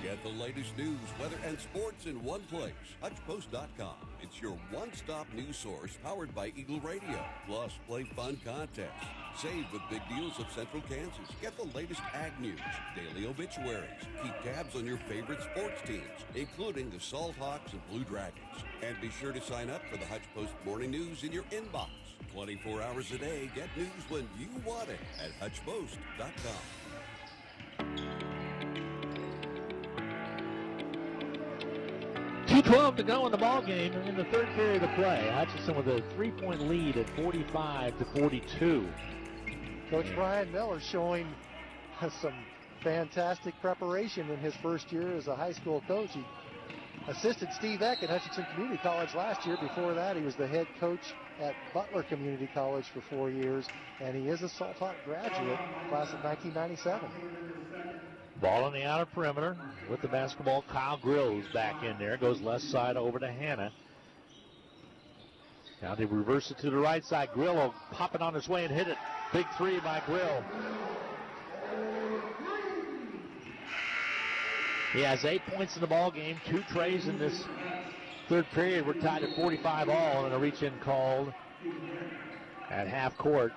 Get the latest news, weather, and sports in one place. HutchPost.com. It's your one-stop news source powered by Eagle Radio. Plus, play fun contests. Save with big deals of Central Kansas. Get the latest ag news, daily obituaries. Keep tabs on your favorite sports teams, including the Salt Hawks and Blue Dragons. And be sure to sign up for the Hutch Post Morning News in your inbox. 24 hours a day, get news when you want it at HutchPost.com. 2:12 to go in the ball game in the third period of play. Hutchinson with a 3-point lead at 45-42. Coach Brian Miller showing some fantastic preparation in his first year as a high school coach. He assisted Steve Eck at Hutchinson Community College last year. Before that, he was the head coach at Butler Community College for 4 years, and he is a Salt Hawk graduate, class of 1997. Ball on the outer perimeter with the basketball. Kyle Grills back in there. Goes left side over to Hanna. Now they reverse it to the right side. Grill will pop it on his way and hit it. Big three by Grill. He has 8 points in the ball game, 2 trays in this third period. We're tied at 45 all, and a reach-in called at half court.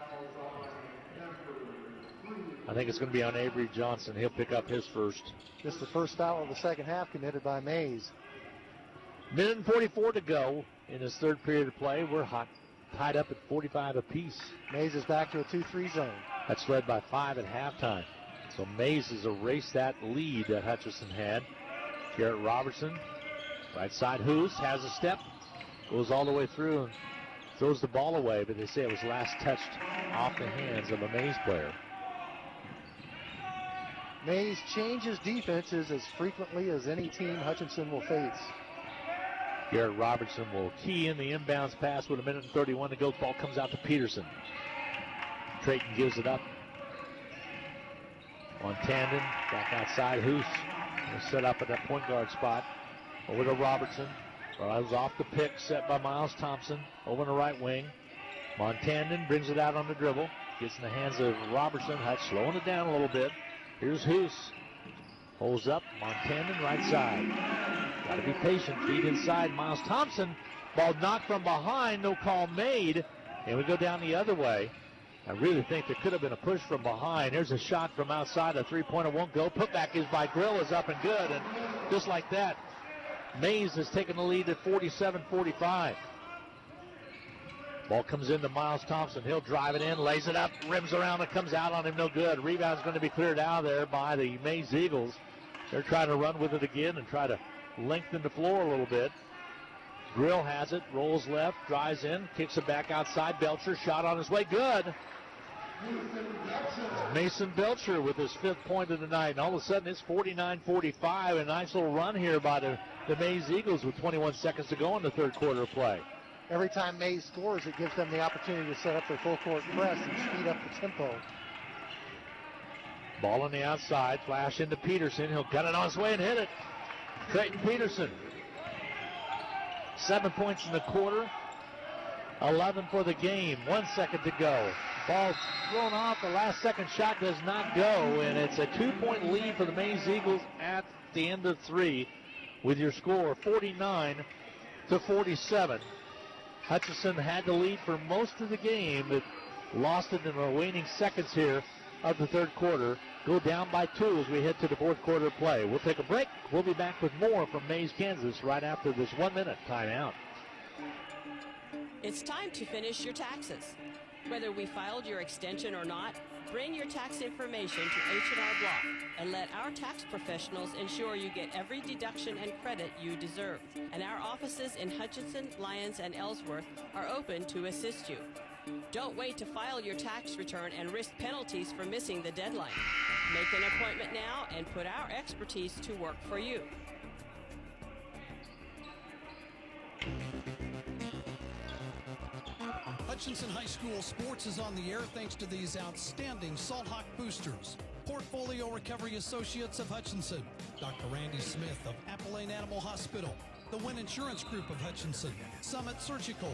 I think it's going to be on Avery Johnson. He'll pick up his first. Just the first foul of the second half committed by Maize. Minute and 44 to go in this third period of play. We're tied up at 45 apiece. Maize is back to a 2-3 zone. That's led by 5 at halftime. So Maize has erased that lead that Hutchinson had. Garrett Robertson, right side Hoos, has a step, goes all the way through and throws the ball away, but they say it was last touched off the hands of a Maize player. Maize changes defenses as frequently as any team Hutchinson will face. Garrett Robertson will key in the inbounds pass with 1:31 to go. Ball comes out to Peterson. Trayton gives it up. On Tandon, back outside. Hoos will set up at that point guard spot. Over to Robertson. Drives off the pick set by Miles Thompson. Over in the right wing. Montandon brings it out on the dribble. Gets in the hands of Robertson. Hutch slowing it down a little bit. Here's Hoos. Holds up. Montandon right side. Got to be patient. Feed inside. Miles Thompson. Ball knocked from behind. No call made. And we go down the other way. I really think there could have been a push from behind. There's a shot from outside. A three-pointer won't go. Putback is by Grill, is up and good. And just like that, Maize has taken the lead at 47-45. Ball comes into Miles Thompson. He'll drive it in, lays it up, rims around, it comes out on him, no good. Rebound's going to be cleared out of there by the Maize Eagles. They're trying to run with it again and try to lengthen the floor a little bit. Grill has it, rolls left, drives in, kicks it back outside. Belcher, shot on his way, good. Mason Belcher with his 5th point of the night. And all of a sudden it's 49-45. A nice little run here by the Maize Eagles with 21 seconds to go in the third quarter of play. Every time Maize scores, it gives them the opportunity to set up their full court press and speed up the tempo. Ball on the outside, flash into Peterson. He'll cut it on his way and hit it. Trayton Peterson. 7 points in the quarter. 11 for the game. 1 second to go. Ball thrown off. The last second shot does not go. And it's a 2-point lead for the Maize Eagles at the end of 3 with your score 49-47. Hutchinson had the lead for most of the game, but lost it in the waning seconds here of the third quarter. Go down by 2 as we head to the fourth quarter play. We'll take a break. We'll be back with more from Maize, Kansas right after this 1-minute timeout. It's time to finish your taxes. Whether we filed your extension or not, bring your tax information to H&R Block and let our tax professionals ensure you get every deduction and credit you deserve. And our offices in Hutchinson, Lyons, and Ellsworth are open to assist you. Don't wait to file your tax return and risk penalties for missing the deadline. Make an appointment now and put our expertise to work for you. Hutchinson High School sports is on the air thanks to these outstanding Salt Hawk boosters. Portfolio Recovery Associates of Hutchinson, Dr. Randy Smith of Appalachian Animal Hospital, the Wynn Insurance Group of Hutchinson, Summit Surgical,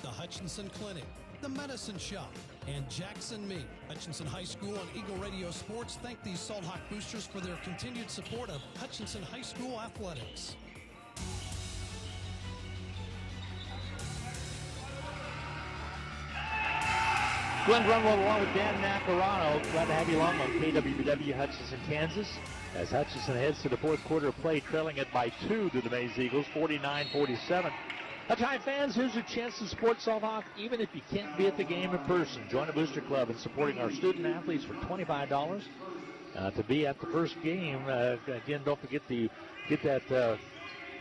the Hutchinson Clinic, the Medicine Shop, and Jackson Meat. Hutchinson High School and Eagle Radio Sports thank these Salt Hawk boosters for their continued support of Hutchinson High School athletics. Glenn Grunwald along with Dan Nacarano. Glad to have you along on KWW Hutchinson, Kansas. As Hutchinson heads to the fourth quarter of play, trailing it by 2 to the Maize Eagles, 49-47. High fans, here's your chance to support Salt Hawk, even if you can't be at the game in person. Join a booster club in supporting our student athletes for $25 to be at the first game. Again, don't forget to get that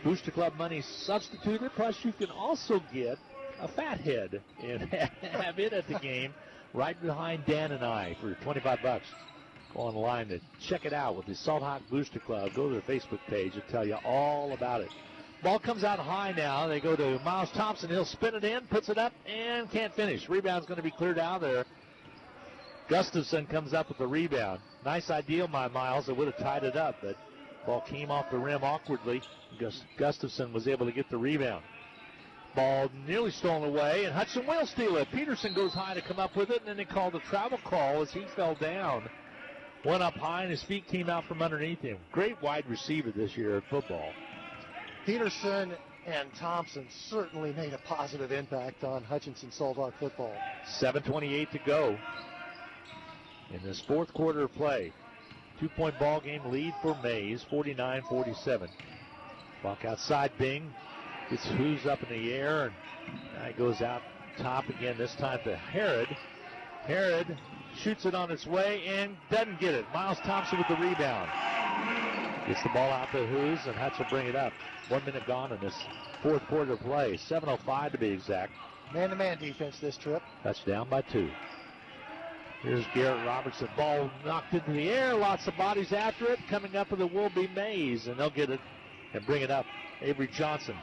booster club money substituted. Plus, you can also get a fat head and have it at the game right behind Dan and I for $25. Go online and check it out with the Salt Hawk Booster Club. Go to their Facebook page and tell you all about it. Ball comes out high now. They go to Miles Thompson. He'll spin it in, puts it up, and can't finish. Rebound's going to be cleared out there. Gustafson comes up with the rebound. Nice idea by Miles. It would have tied it up, but ball came off the rim awkwardly. Gustafson was able to get the rebound. Ball nearly stolen away, and Hudson will steal it. Peterson goes high to come up with it, and then they called a travel call as he fell down. Went up high, and his feet came out from underneath him. Great wide receiver this year at football. Peterson and Thompson certainly made a positive impact on Hutchinson Salthawk football. 7:28 to go in this fourth quarter of play. 2-point ball game lead for Maize, 49-47. Walk outside, Bing. Gets Who's up in the air, and now he goes out top again, this time to Herod. Herod shoots it on its way and doesn't get it. Miles Thompson with the rebound. Gets the ball out to Who's, and Hutch will bring it up. 1 minute gone in this fourth quarter play. 7:05 to be exact. Man-to-man defense this trip. Touchdown by 2. Here's Garrett Robertson. Ball knocked into the air. Lots of bodies after it. Coming up with it will be Maize, and they'll get it and bring it up. Avery Johnson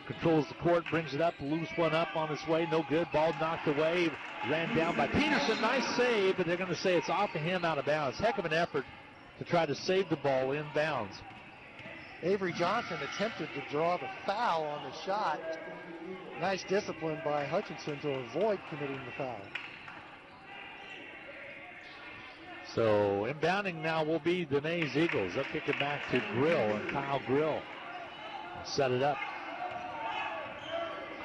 controls the court, brings it up, loose one up on its way, no good. Ball knocked away, ran down by Peterson. Nice save, but they're going to say it's off of him, out of bounds. Heck of an effort to try to save the ball in bounds. Avery Johnson attempted to draw the foul on the shot. Nice discipline by Hutchinson to avoid committing the foul. So inbounding now will be the Maize Eagles. They'll kick it back to Grill, and Kyle Grill will set it up.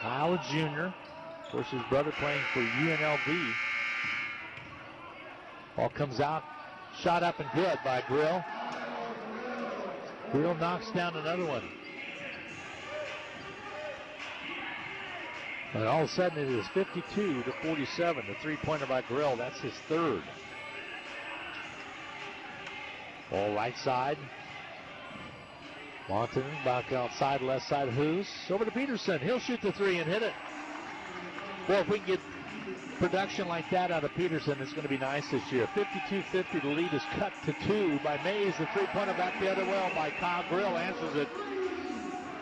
Kyle, a junior. Of course, his brother playing for UNLV. Ball comes out. Shot up and good by Grill. Grill knocks down another one. But all of a sudden it is 52-47. The three-pointer by Grill. That's his third. Ball right side. Lawton back outside, left side. Who's over to Peterson. He'll shoot the three and hit it. Well, if we can get production like that out of Peterson, it's going to be nice this year. 52-50. The lead is cut to 2 by Maize. The three-pointer back the other well by Kyle Grill. Answers it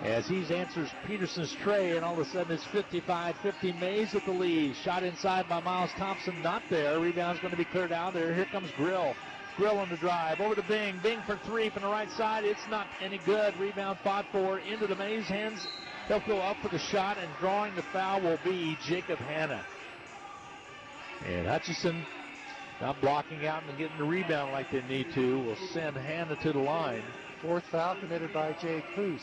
as he answers Peterson's tray, and all of a sudden it's 55-50. Maize at the lead. Shot inside by Miles Thompson. Not there. Rebound's going to be cleared out there. Here comes Grill. Grill on the drive. Over to Bing. Bing for 3 from the right side. It's not any good. Rebound fought for into the Maize hands. They'll go up for the shot, and drawing the foul will be Jacob Hanna. And Hutchinson, not blocking out and getting the rebound like they need to, will send Hanna to the line. Fourth foul committed by Jake Hoos.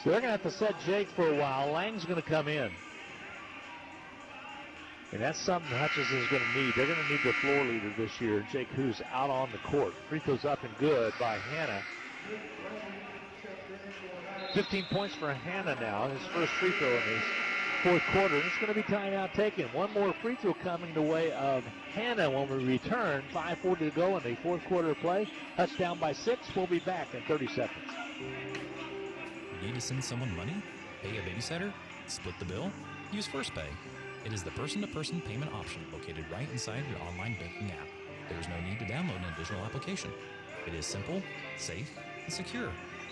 So they're going to have to set Jake for a while. Lang's going to come in. And that's something Hutchinson is going to need. They're going to need their floor leader this year. Jake Hoos out on the court. Free throws up and good by Hanna. 15 points for Hanna now. His first free throw in his fourth quarter. And it's going to be timeout taken. One more free throw coming the way of Hanna when we return. 5:40 to go in the fourth quarter of play. Hutch down by 6. We'll be back in 30 seconds. Need to send someone money? Pay a babysitter? Split the bill? Use First Pay. It is the person-to-person payment option located right inside your online banking app. There is no need to download an additional application. It is simple, safe, and secure.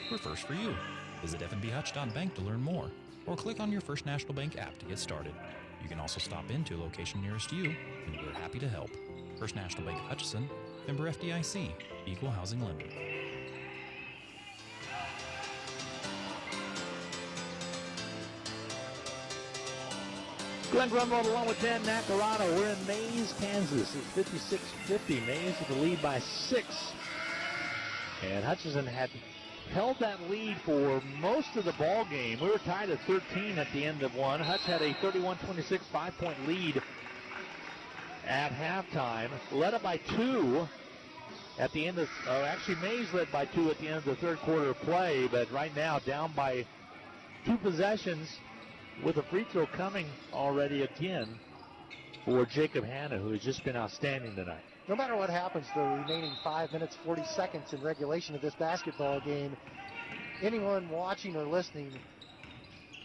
We're first for you. Visit fnbhutch.bank to learn more, or click on your First National Bank app to get started. You can also stop into a location nearest you, and we're happy to help. First National Bank of Hutchinson, member FDIC, equal housing lender. Glenn Grunwald along with Dan Nacarado. We're in Maize, Kansas. It's 56-50. Maize with the lead by 6. And Hutchinson had held that lead for most of the ball game. We were tied at 13 at the end of one. Hutch had a 31-26 5-point lead at halftime. Led it by 2 at the end of, actually Maize led by 2 at the end of the third quarter of play, but right now down by 2 possessions, with a free throw coming already again for Jacob Hanna, who has just been outstanding tonight. No matter what happens, the remaining 5 minutes, 40 seconds in regulation of this basketball game, anyone watching or listening,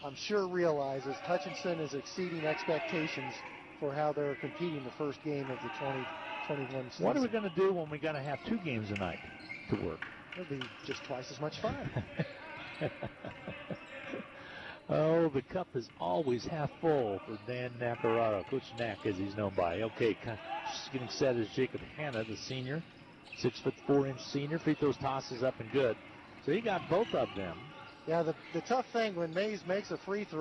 I'm sure realizes Hutchinson is exceeding expectations for how they're competing the first game of the 2021 season. What are we going to do when we're going to have 2 games a night to work? It'll be just twice as much fun. Oh, the cup is always half full for Dan Nacarado, Coach Knack, as he's known by. Okay, just getting set is Jacob Hanna, the senior, 6'4" senior. Free throws tosses up and good. So he got both of them. Yeah, the tough thing when Maize makes a free throw,